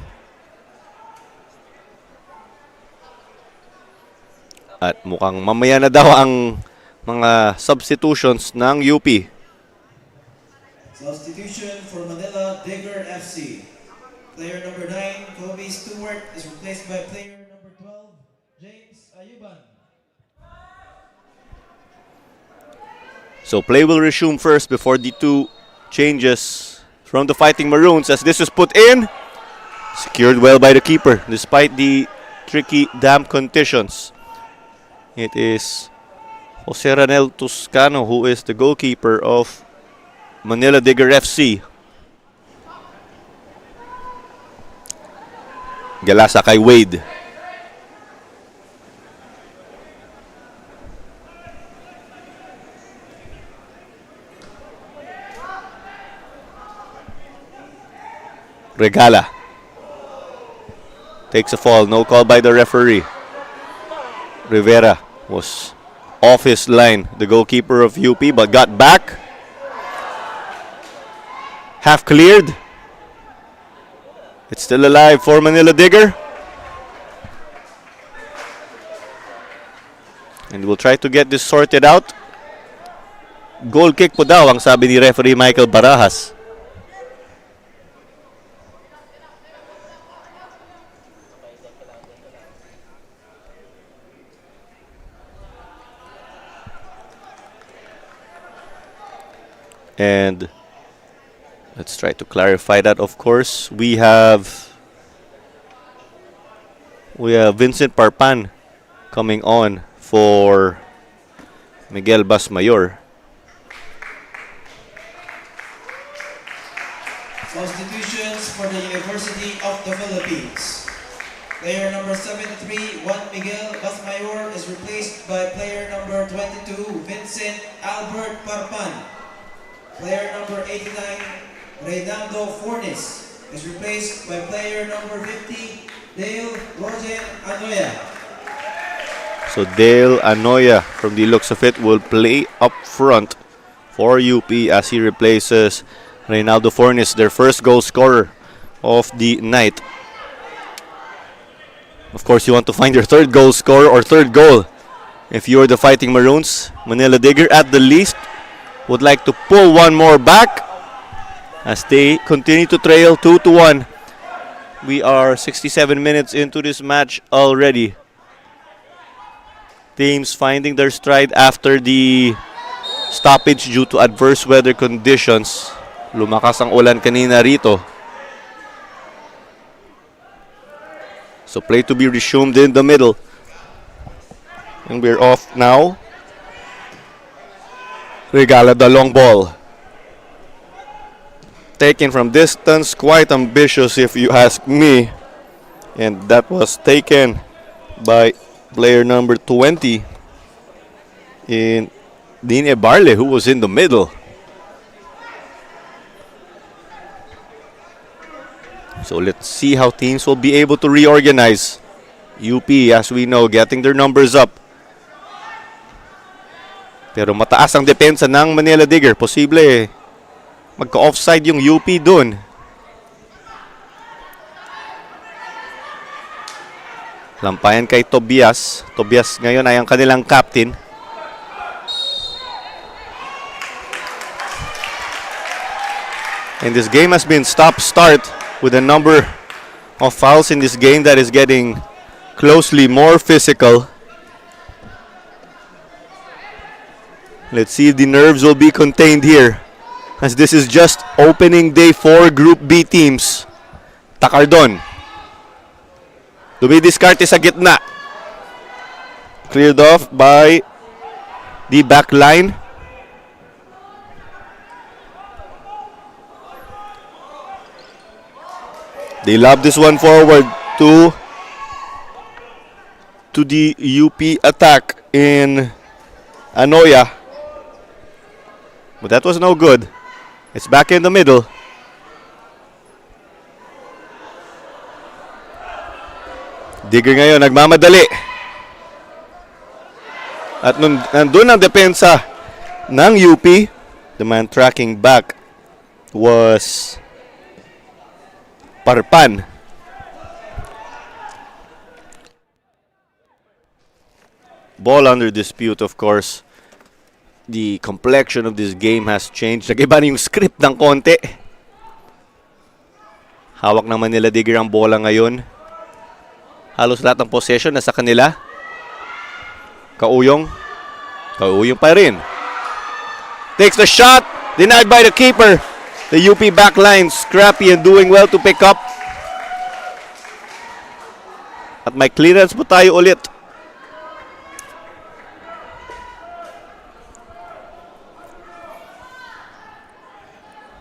At mukhang mamaya na daw ang mga substitutions ng UP. Substitution for Manila Digger FC. Player number 9, Kobe Stewart, is replaced by player number 12, James Ayuban. So play will resume first before the 2 changes from the Fighting Maroons as this is put in. Secured well by the keeper despite the tricky damp conditions. It is Jose Ranel Toscano who is the goalkeeper of Manila Digger FC. Galasa kay Wade. Regala. Takes a fall. No call by the referee. Rivera was off his line, the goalkeeper of UP, but got back. Half cleared. It's still alive for Manila Digger. And we'll try to get this sorted out. Goal kick po daw ang sabi ni referee Michael Barajas. And let's try to clarify that. Of course, we have Vincent Parpan coming on for Miguel Basmayor. Substitutions for the University of the Philippines. Player number 73, Juan Miguel Basmayor, is replaced by player number 22, Vincent Albert Parpan. Player number 89, Reynaldo Fornes, is replaced by player number 50, Dale Rogen Anoya. So Dale Anoya, from the looks of it, will play up front for UP as he replaces Reynaldo Fornes, their first goal scorer of the night. Of course, you want to find your third goal scorer or third goal. If you're the Fighting Maroons, Manila Digger at the least would like to pull one more back as they continue to trail 2-1. We are 67 minutes into this match already. Teams finding their stride after the stoppage due to adverse weather conditions. Lumakas ang ulan kanina rito. So play to be resumed in the middle. And we're off now. Regala the long ball. Taken from distance, quite ambitious if you ask me. And that was taken by player number 20 in Dine Barle, who was in the middle. So let's see how teams will be able to reorganize. UP, as we know, getting their numbers up. Pero mataas ang depensa ng Manila Digger. Posible magka-offside yung UP dun. Lampayan kay Tobias. Tobias ngayon ay ang kanilang captain. And this game has been stop-start with a number of fouls in this game that is getting closely more physical. Let's see if the nerves will be contained here, as this is just opening day for Group B teams. Takardon. Dumidiskarte sa gitna. Cleared off by the back line. They lob this one forward to the UP attack in Anoya. But that was no good. It's back in the middle. Digger ngayon nagmamadali. At nandun ang depensa ng UP. The man tracking back was Parpan. Ball under dispute, of course. The complexion of this game has changed. Nag-iba na yung script ng konti. Hawak ng Manila Digger ang bola ngayon. Halos lahat ng possession nasa kanila. Kauyong. Kauyong pa rin. Takes the shot. Denied by the keeper. The UP backline scrappy and doing well to pick up. At may clearance po tayo ulit.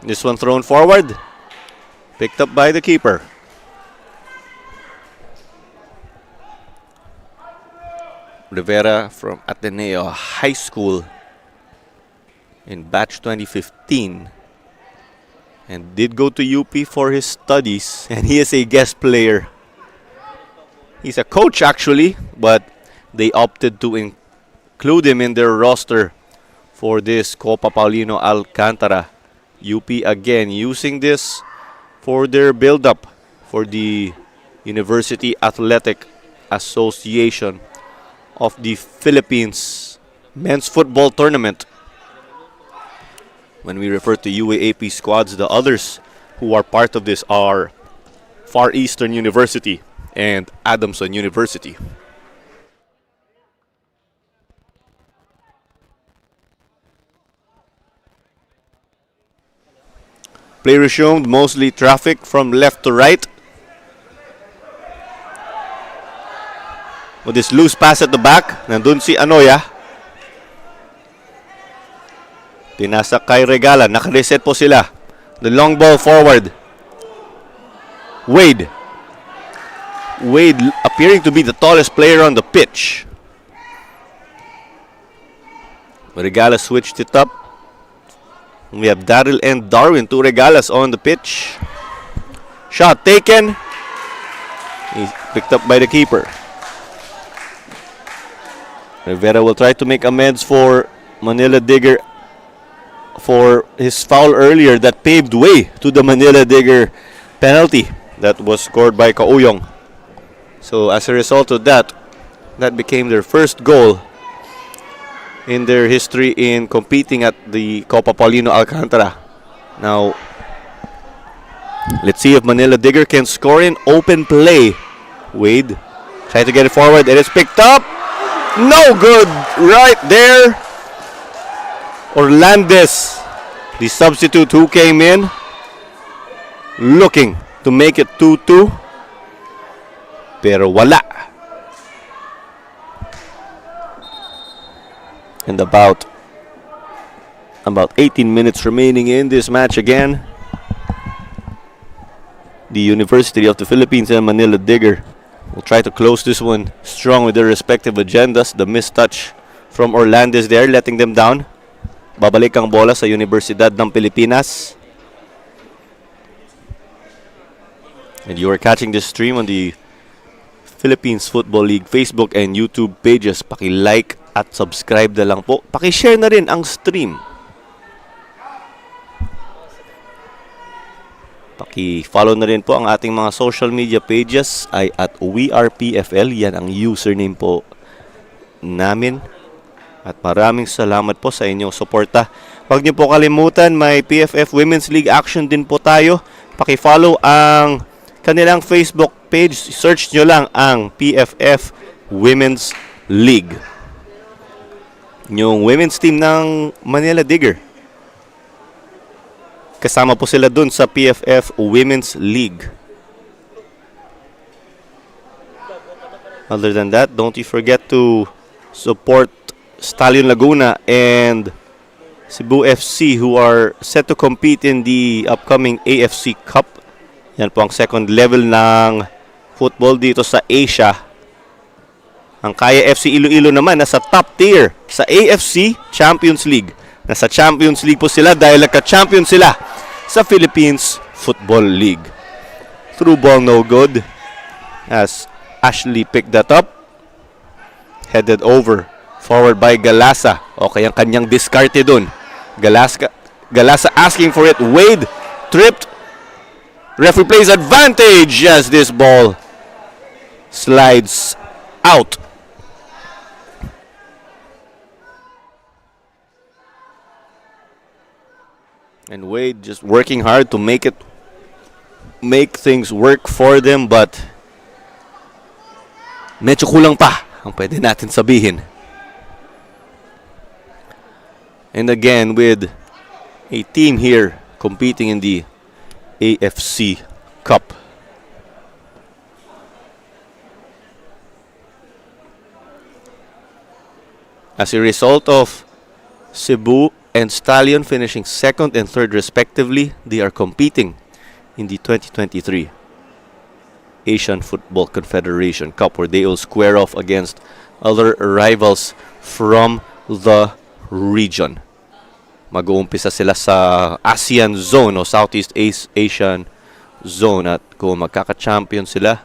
This one thrown forward. Picked up by the keeper. Rivera from Ateneo High School in batch 2015. And did go to UP for his studies, and he is a guest player. He's a coach actually, but they opted to include him in their roster for this Copa Paulino Alcantara. UP again using this for their build-up for the University Athletic Association of the Philippines Men's Football Tournament. When we refer to UAAP squads, the others who are part of this are Far Eastern University and Adamson University. Play resumed, mostly traffic from left to right. with this loose pass at the back. Nandun si Anoya. Pinasa kay Regala. Nakareset po sila. The long ball forward. Wade. Wade appearing to be the tallest player on the pitch. Regala switched it up. We have Daryl and Darwin, two Regalas on the pitch. Shot taken. He's picked up by the keeper. Rivera will try to make amends for Manila Digger for his foul earlier that paved way to the Manila Digger penalty that was scored by Kauyong. So as a result of that, that became their first goal in their history in competing at the Copa Paulino Alcantara. Now, let's see if Manila Digger can score in open play. Wade trying to get it forward. It is picked up. No good right there. Orlandes, the substitute who came in, looking to make it 2-2. Pero wala. And about 18 minutes remaining in this match again. The University of the Philippines and Manila Digger will try to close this one strong with their respective agendas. The missed touch from Orlandes there, letting them down. Babalik ang bola sa Universidad ng Pilipinas. And you are catching this stream on the Philippines Football League Facebook and YouTube pages. Paki-like at subscribe na lang po. Paki-share na rin ang stream. Paki-follow na rin po ang ating mga social media pages ay at WeArePFL. Yan ang username po namin. At maraming salamat po sa inyong suporta. Huwag niyo po kalimutan, may PFF Women's League action din po tayo. Paki-follow ang kanilang Facebook page. Search nyo lang ang PFF Women's League. Yung women's team ng Manila Digger. Kasama po sila dun sa PFF Women's League. Other than that, don't you forget to support Stallion Laguna and Cebu FC who are set to compete in the upcoming AFC Cup. Yan po ang second level ng football dito sa Asia. Ang Kaya FC Iloilo naman nasa top tier sa AFC Champions League. Nasa Champions League po sila dahil nagka-champion sila sa Philippines Football League. Through ball no good as Ashley picked that up. Headed over. Forward by Galasa. Okay, ang kanyang diskarte dun. Galasa asking for it. Wade tripped. Referee plays advantage as this ball slides out. And Wade just working hard to make things work for them, but medyo kulang pa ang pwede natin sabihin. And again, with a team here competing in the AFC Cup. As a result of Cebu and Stallion finishing second and third respectively, they are competing in the 2023 Asian Football Confederation Cup, where they will square off against other rivals from the region. Mag-uumpisa sila sa ASEAN Zone o Southeast Asian Zone, at kung magkaka-champion sila,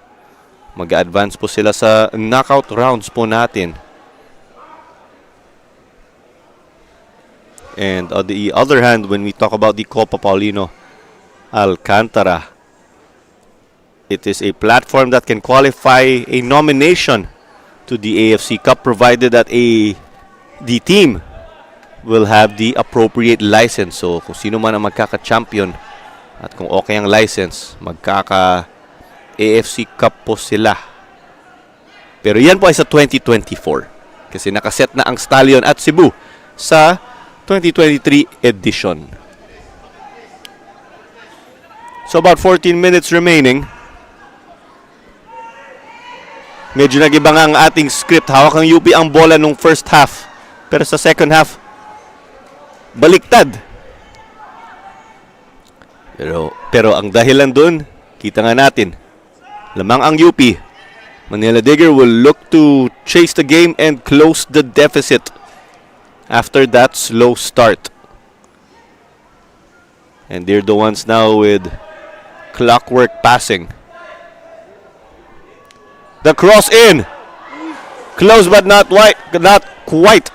mag-advance po sila sa knockout rounds po natin. And on the other hand, when we talk about the Copa Paulino Alcantara, it is a platform that can qualify a nomination to the AFC Cup provided that the team will have the appropriate license. So kung sino man ang magkaka-champion at kung okay ang license, magkaka-AFC Cup po sila. Pero yan po ay sa 2024 kasi nakaset na ang Stallion at Cebu sa 2023 edition. So about 14 minutes remaining. Medyo nag-iba nga ang ating script. Hawak ng UP ang bola nung first half. Pero sa second half, baliktad. Pero ang dahilan dun, kita nga natin. Lamang ang UP. Manila Digger will look to chase the game and close the deficit after that slow start. And they're the ones now with clockwork passing. The cross in. Close but not quite.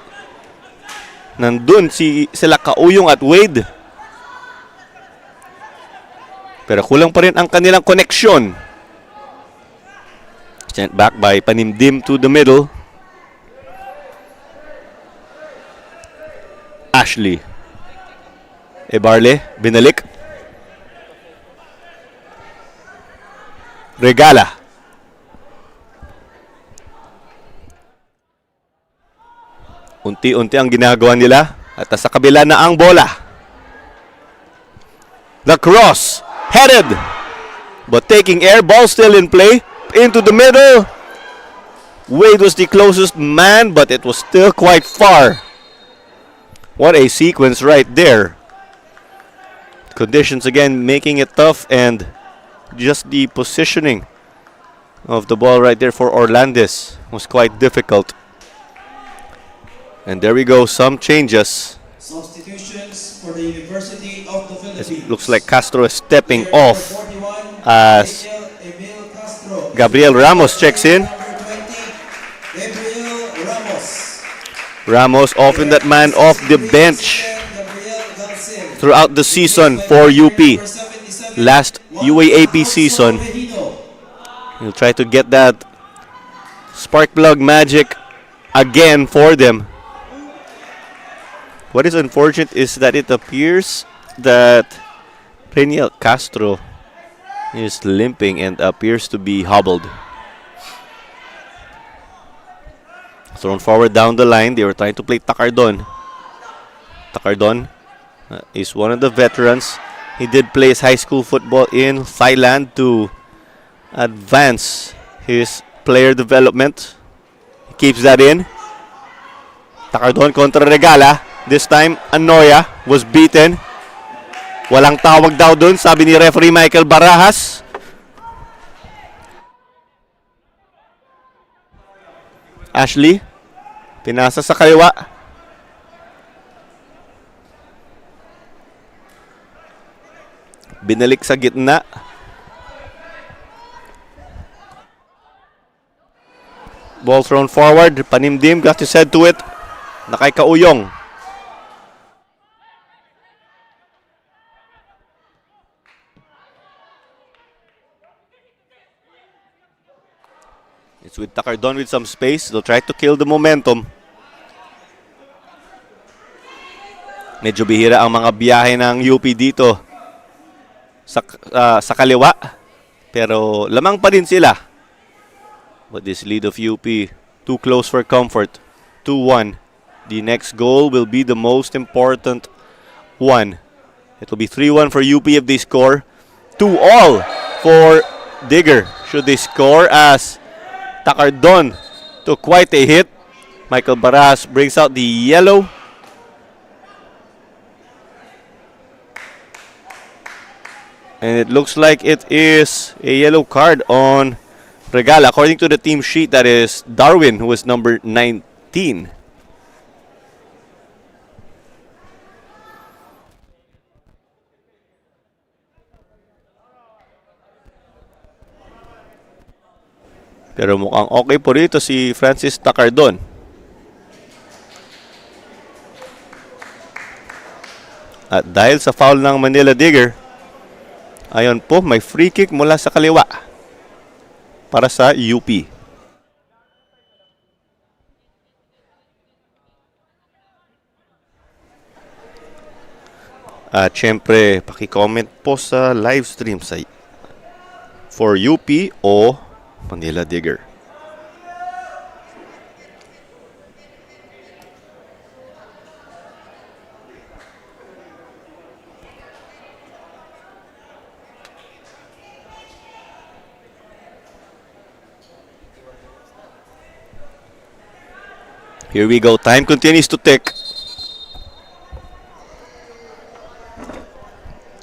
Nandun sila Kauyong at Wade. Pero kulang pa rin ang kanilang connection. Sent back by Panimdim to the middle. Ashley. Ebarle, binalik. Regala. Unti-unti ang ginagawa nila. At sa kabila na ang bola. The cross. Headed. But taking air. Ball still in play. Into the middle. Wade was the closest man, but it was still quite far. What a sequence right there. Conditions again making it tough, and just the positioning of the ball right there for Orlandis was quite difficult. And there we go, some changes. Substitutions for the University of the Philippines. It looks like Castro is stepping off as Gabriel Ramos checks in. Ramos often that man off the bench throughout the season for UP. Last UAAP season, he'll try to get that spark plug magic again for them. What is unfortunate is that it appears that Reniel Castro is limping and appears to be hobbled. Thrown forward down the line. They were trying to play Takardon. Takardon is one of the veterans. He did play his high school football in Thailand to advance his player development. He keeps that in. Takardon kontra Regala. This time, Anoya was beaten. Walang tawag daw dun, sabi ni referee Michael Barajas. Ashley, pinasa sa kaliwa. Binalik sa gitna. Ball thrown forward. Panimdim got his head to it. Nakay Kauyong. It's with Takardon with some space. They'll try to kill the momentum. Medyo bihira ang mga biyahe ng UP dito sa kaliwa. Pero lamang pa din sila. But this lead of UP, too close for comfort. 2-1. The next goal will be the most important one. It will be 3-1 for UP if they score. 2-all for Digger should they score, as Takardon took quite a hit. Michael Baras brings out the yellow. And it looks like it is a yellow card on Regala. According to the team sheet, that is Darwin, who is number 19. Pero mukhang okay po rito si Francis Takardon. At dahil sa foul ng Manila Digger, ayon po, may free kick mula sa kaliwa para sa UP. At syempre, paki-comment po sa live stream sa for UP o Manila Digger. Here we go. Time continues to tick.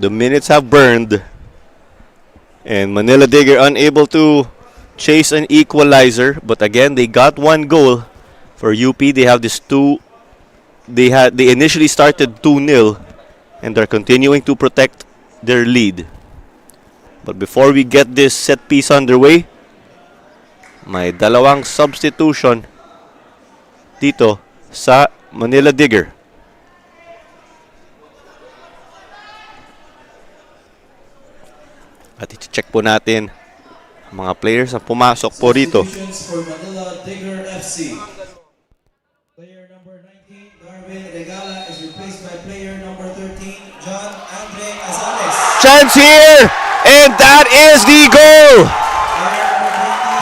The minutes have burned. And Manila Digger unable to chase an equalizer. But again, they got one goal. For UP, they have this two. They initially started 2-0. And they're continuing to protect their lead. But before we get this set piece underway, may dalawang substitution dito sa Manila Digger. At i-check po natin ang mga players na pumasok po rito. Substitutions for Manila Digger FC. Player number 19, Darwin Regala, is replaced by player number 13, John Andre Azales. Chance here! And that is the goal!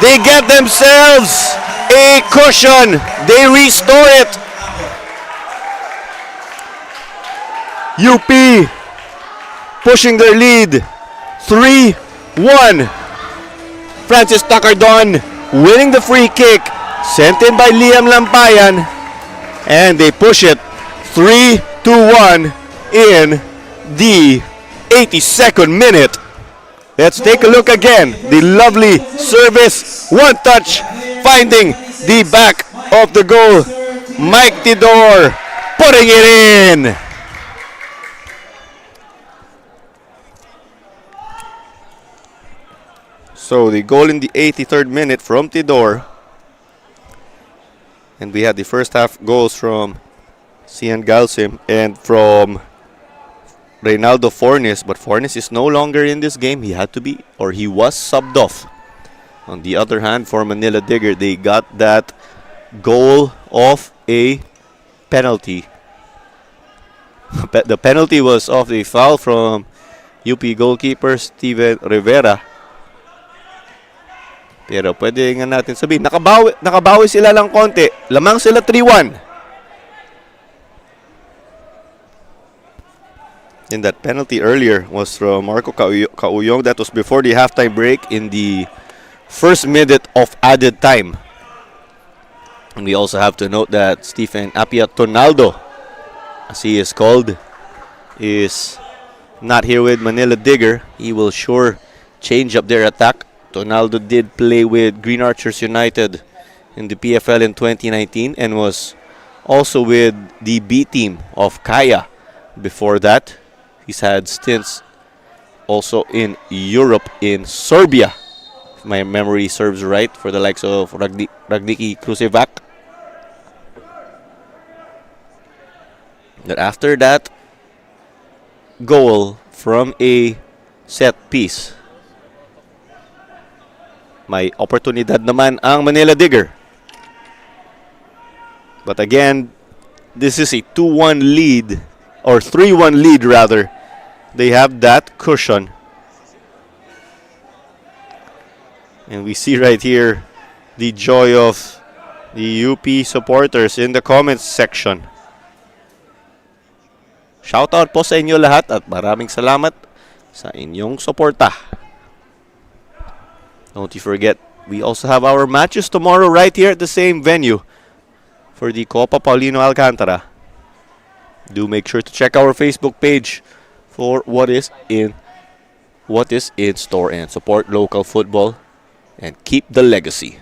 They get themselves a cushion. They restore it. UP pushing their lead. 3-1. Francis Takardon winning the free kick. Sent in by Liam Lampayan. And they push it 3-1 in the 82nd minute. Let's take a look again. The lovely service, one touch, finding the back of the goal. Mike Tidor putting it in. So the goal in the 83rd minute from Tidor. And we had the first half goals from Cian Galsim and from Reynaldo Fornes, but Fornes is no longer in this game. He had to be, or he was subbed off. On the other hand, for Manila Digger, they got that goal of a penalty. The penalty was of a foul from UP goalkeeper Steven Rivera. Pero pwede nga natin sabihin, nakabawi sila lang konti. Lamang sila 3-1. And that penalty earlier was from Marco Cauyong. That was before the halftime break in the first minute of added time. And we also have to note that Stephen Apia Tonaldo, as he is called, is not here with Manila Digger. He will sure change up their attack. Tonaldo did play with Green Archers United in the PFL in 2019 and was also with the B team of Kaya before that. He's had stints also in Europe, in Serbia, if my memory serves right, for the likes of Ragniki Krusevac. But after that goal from a set piece, may oportunidad naman ang Manila Digger. But again, this is a 2-1 lead, or 3-1 lead rather. They have that cushion. And we see right here the joy of the UP supporters in the comments section. Shoutout po sa inyo lahat at maraming salamat sa inyong suporta. Don't you forget, we also have our matches tomorrow right here at the same venue for the Copa Paulino Alcantara. Do make sure to check our Facebook page for what is in store and support local football and keep the legacy.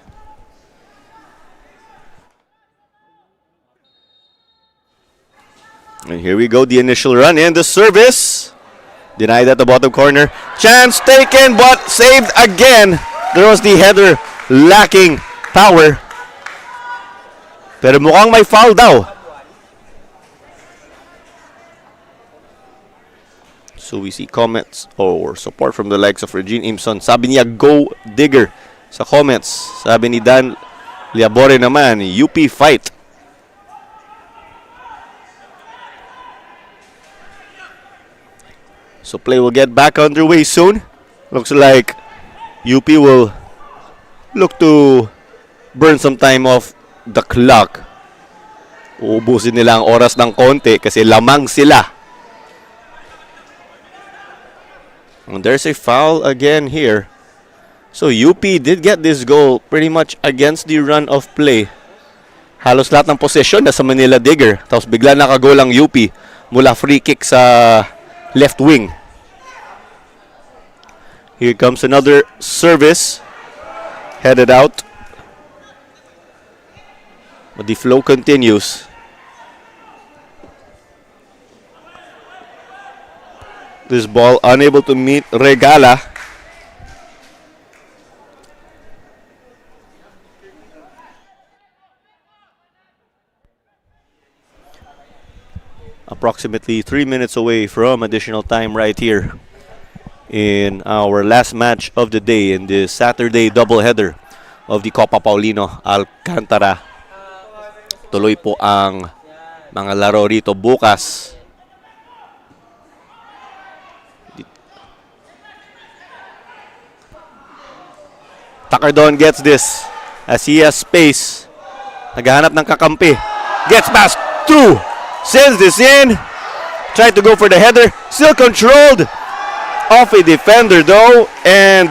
And here we go, the initial run and the service. Denied at the bottom corner. Chance taken but saved again. There was the header lacking power. Pero mukhang may foul daw. So we see comments or support from the likes of Regine Imson. Sabi niya, go Digger sa comments. Sabi ni Dan Liabore naman, UP fight. So play will get back underway soon. Looks like UP will look to burn some time off the clock. Uubusin nila ang oras ng konti kasi lamang sila. And there's a foul again here. So UP did get this goal pretty much against the run of play. Halos lahat ng possession nasa Manila Digger. Tapos bigla nakagol ang UP mula free kick sa left wing. Here comes another service. Headed out. But the flow continues. This ball unable to meet Regala. Approximately 3 minutes away from additional time right here in our last match of the day in this Saturday doubleheader of the Copa Paulino Alcantara. Tuloy po ang mga laro rito bukas. Takardon gets this as he has space. Naghahanap ng kakampi. Gets past 2. Sends this in. Tried to go for the header. Still controlled off a defender though. And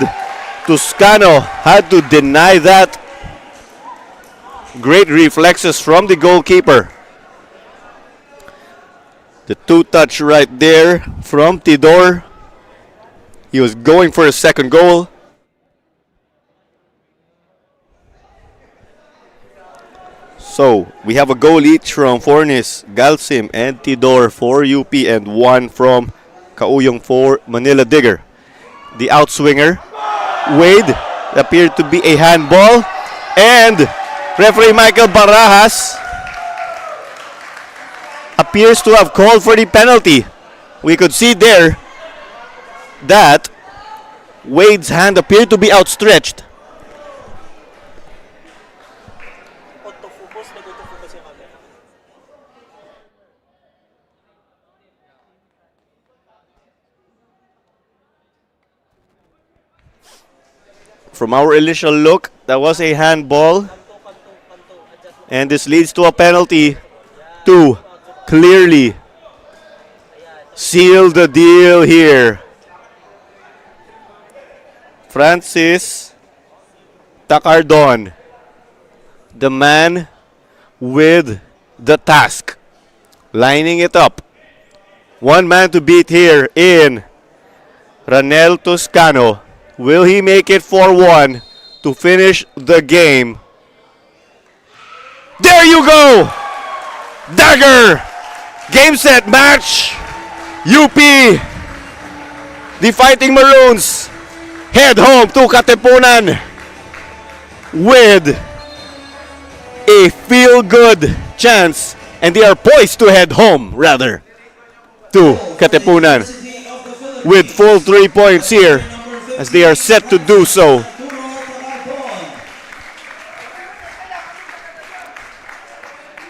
Toscano had to deny that. Great reflexes from the goalkeeper. The two-touch right there from Tidor. He was going for a second goal. So, we have a goal each from Fornis, Galsim, and Tidor for UP and one from Kauyong for Manila Digger. The outswinger, Wade, appeared to be a handball. And referee Michael Barajas appears to have called for the penalty. We could see there that Wade's hand appeared to be outstretched. From our initial look, that was a handball. And this leads to a penalty to clearly seal the deal here. Francis Takardon, the man with the task, lining it up. One man to beat here in Ranel Toscano. Will he make it 4-1 to finish the game? There you go! Dagger! Game, set, match! UP! The Fighting Maroons head home to Katipunan with a feel-good chance, and they are poised to head home, rather, to Katipunan with full 3 points here, as they are set to do so.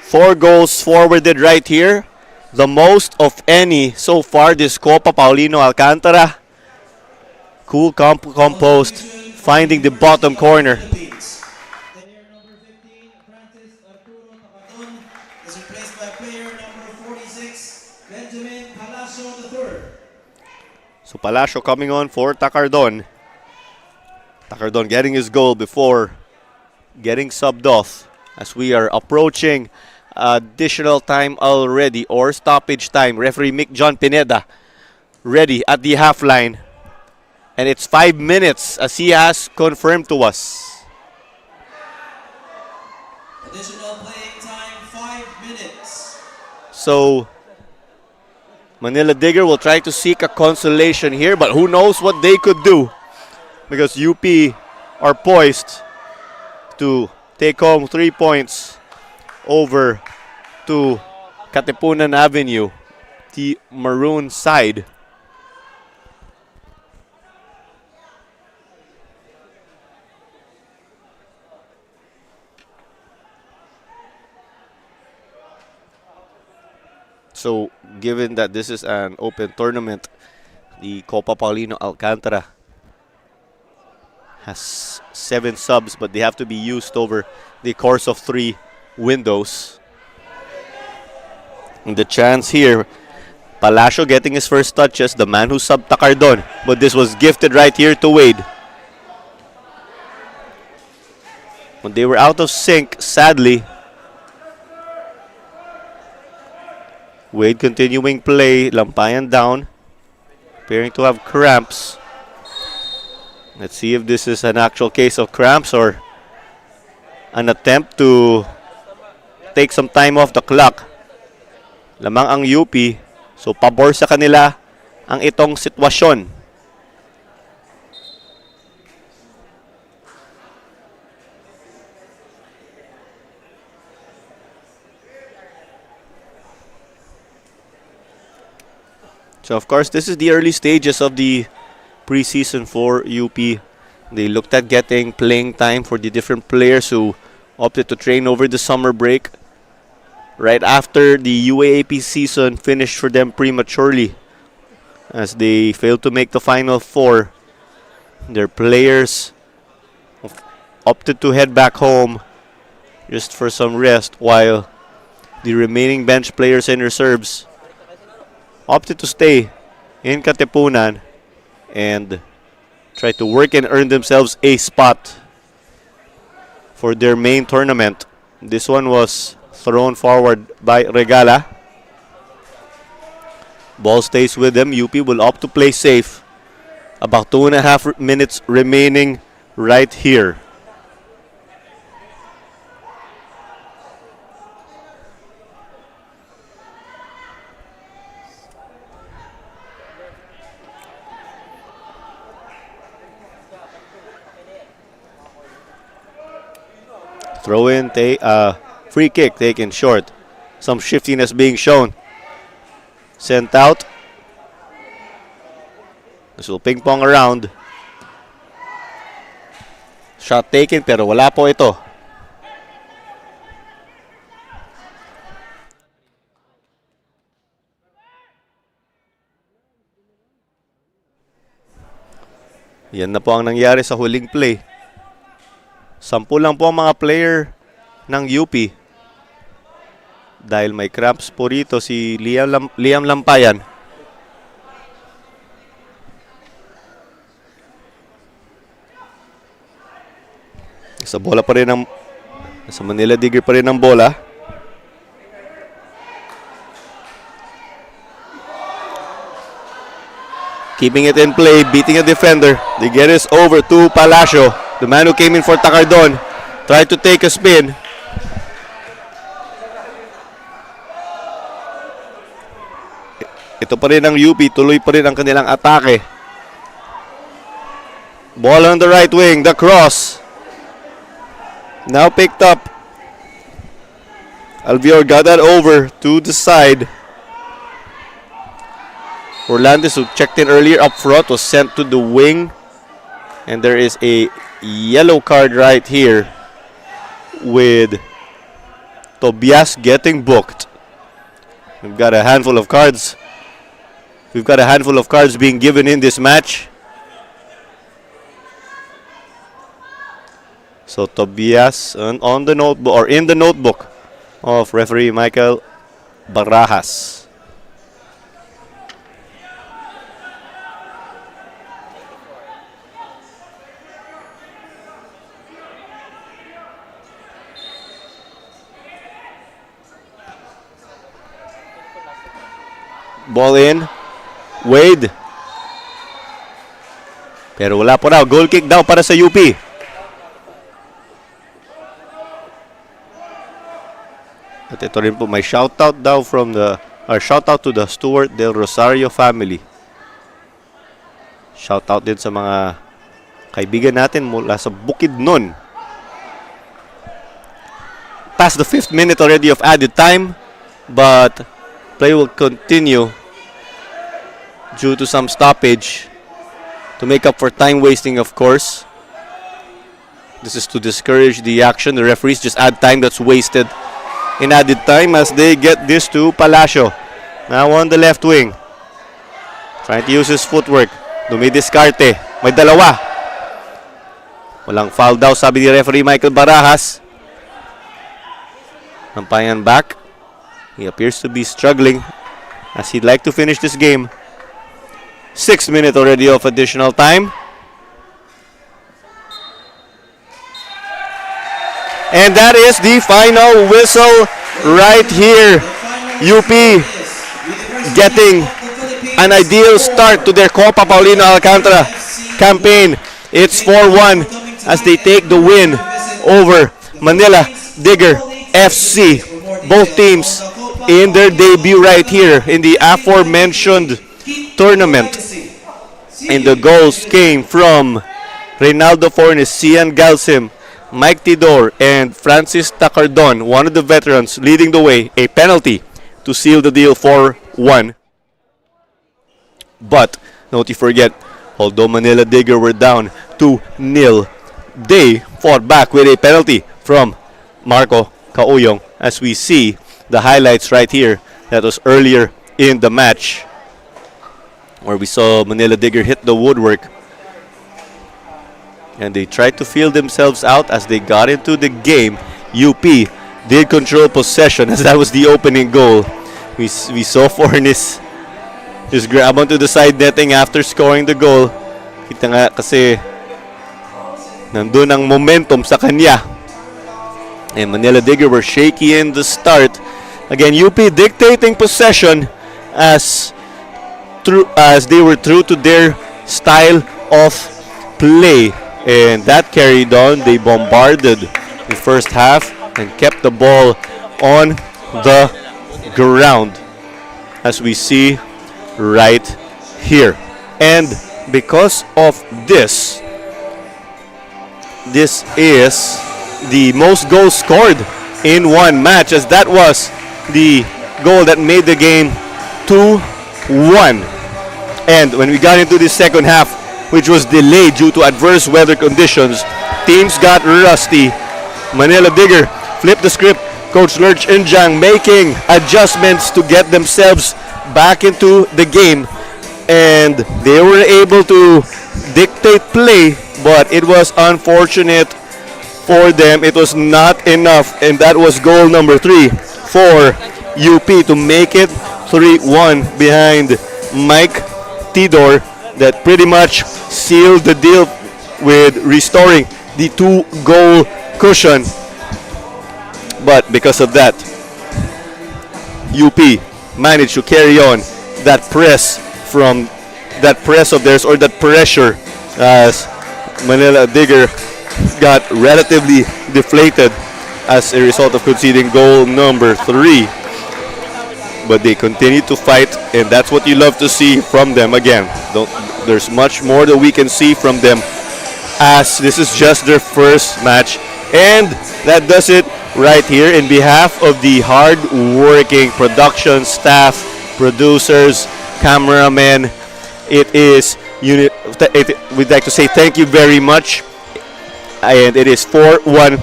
Four goals forwarded right here. The most of any so far this Copa Paulino Alcantara. Cool, composed, finding the bottom corner. Player number 15, Francis Arturo Takardon, is replaced by player number 46, Benjamin Palacio III. So Palacio coming on for Takardon. Takardon getting his goal before getting subbed off as we are approaching additional time already, or stoppage time. Referee Mick John Pineda ready at the half line. And it's 5 minutes as he has confirmed to us. Additional playing time, 5 minutes. So Manila Digger will try to seek a consolation here, but who knows what they could do, because UP are poised to take home 3 points over to Katipunan Avenue, the maroon side. So, given that this is an open tournament, the Copa Paulino Alcantara has 7 subs, but they have to be used over the course of 3 windows. And the chance here, Palacio getting his first touches, the man who subbed Takardon, but this was gifted right here to Wade. When they were out of sync, sadly, Wade continuing play. Lampayan down. Appearing to have cramps. Let's see if this is an actual case of cramps or an attempt to take some time off the clock. Lamang ang UP. So pabor sa kanila ang itong sitwasyon. So of course, this is the early stages of the preseason for UP. They looked at getting playing time for the different players who opted to train over the summer break. Right after the UAAP season finished for them prematurely as they failed to make the Final Four. Their players opted to head back home just for some rest while the remaining bench players and reserves opted to stay in Katipunan and try to work and earn themselves a spot for their main tournament. This one was thrown forward by Regala. Ball stays with them. UP will opt to play safe. About 2.5 minutes remaining right here. Throw in, free kick taken short. Some shiftiness being shown. Sent out. This will ping pong around. Shot taken pero wala po ito. Yan na po ang nangyari sa huling play. 10 lang po ang mga player ng UP. Dahil may cramps po rito si Liam Lampayan. Sa bola pa rin sa Manila Digger pa rin ang bola. Keeping it in play, beating a defender. They get it over to Palacio. The man who came in for Takardon tried to take a spin. Ito pa rin ang UP, tuloy pa rin ang kanilang atake. Ball on the right wing, the cross. Now picked up. Alvior got that over to the side. Orlandis, who checked in earlier up front, was sent to the wing. And there is a yellow card right here with Tobias getting booked. We've got a handful of cards. We've got a handful of cards being given in this match. So Tobias on the notebook or in the notebook of referee Michael Barajas. Ball in. Wade. Pero wala po raw. Goal kick daw para sa UP. At ito rin po may shoutout daw shoutout to the Stuart Del Rosario family. Shoutout din sa mga kaibigan natin mula sa Bukidnon. Past the 5th minute already of added time, but play will continue due to some stoppage to make up for time wasting, of course. This is to discourage the action. The referees just add time that's wasted in added time as they get this to Palacio. Now on the left wing. Trying to use his footwork. Dumidiskarte. May dalawa. Walang foul daw, sabi ni referee Michael Barajas. Lampayan back. He appears to be struggling as he'd like to finish this game. 6th minute already of additional time. And that is the final whistle right here. UP getting an ideal start to their Copa Paulino Alcantara campaign. It's 4-1 as they take the win over Manila Digger FC. Both teams in their debut right here in the aforementioned tournament. And the goals came from Reynaldo Fornes, Cian Galsim, Mike Tidor, and Francis Tacardon, one of the veterans leading the way, a penalty to seal the deal 4-1. But don't you forget, although Manila Digger were down 2-0, they fought back with a penalty from Marco Cauyong, as we see the highlights right here. That was earlier in the match where we saw Manila Digger hit the woodwork. And they tried to feel themselves out as they got into the game. UP did control possession as that was the opening goal. We saw Fornes just grab onto the side netting after scoring the goal. Kita nga kasi nandun ang momentum sa kanya. And Manila Digger were shaky in the start. Again, UP dictating possession as they were true to their style of play. And that carried on. They bombarded the first half and kept the ball on the ground, as we see right here. And because of this is the most goals scored in one match, as that was the goal that made the game 2-1. And when we got into the second half, which was delayed due to adverse weather conditions, teams got rusty. Manila Digger flipped the script. Coach Lurch Injang making adjustments to get themselves back into the game, and they were able to dictate play, but it was unfortunate for them. It was not enough, and that was goal number 3 for UP to make it 3-1 behind Mike Tidor. That pretty much sealed the deal with restoring the 2-goal cushion. But because of that, UP managed to carry on that press of theirs, or that pressure, as Manila Digger got relatively deflated as a result of conceding goal number 3. But they continue to fight, and that's what you love to see from them. Again, there's much more that we can see from them, as this is just their first match. And that does it right here. In behalf of the hard-working production staff, producers, cameramen, we'd like to say thank you very much. And it is 4-1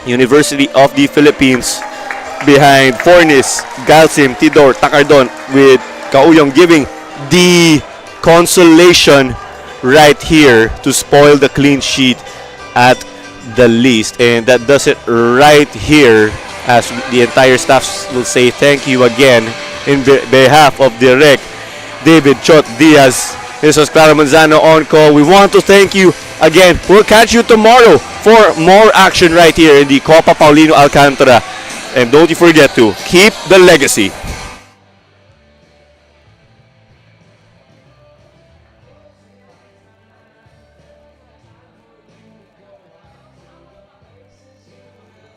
University of the Philippines behind Fornes, Galsim, Tidor, Tacardon, with Cauyong giving the consolation right here to spoil the clean sheet at the least. And that does it right here, as the entire staff will say thank you again in behalf of Direk David Chot Diaz. This was Clara Manzano on call. We want to thank you again. We'll catch you tomorrow for more action right here in the Copa Paulino Alcantara. And don't you forget to keep the legacy.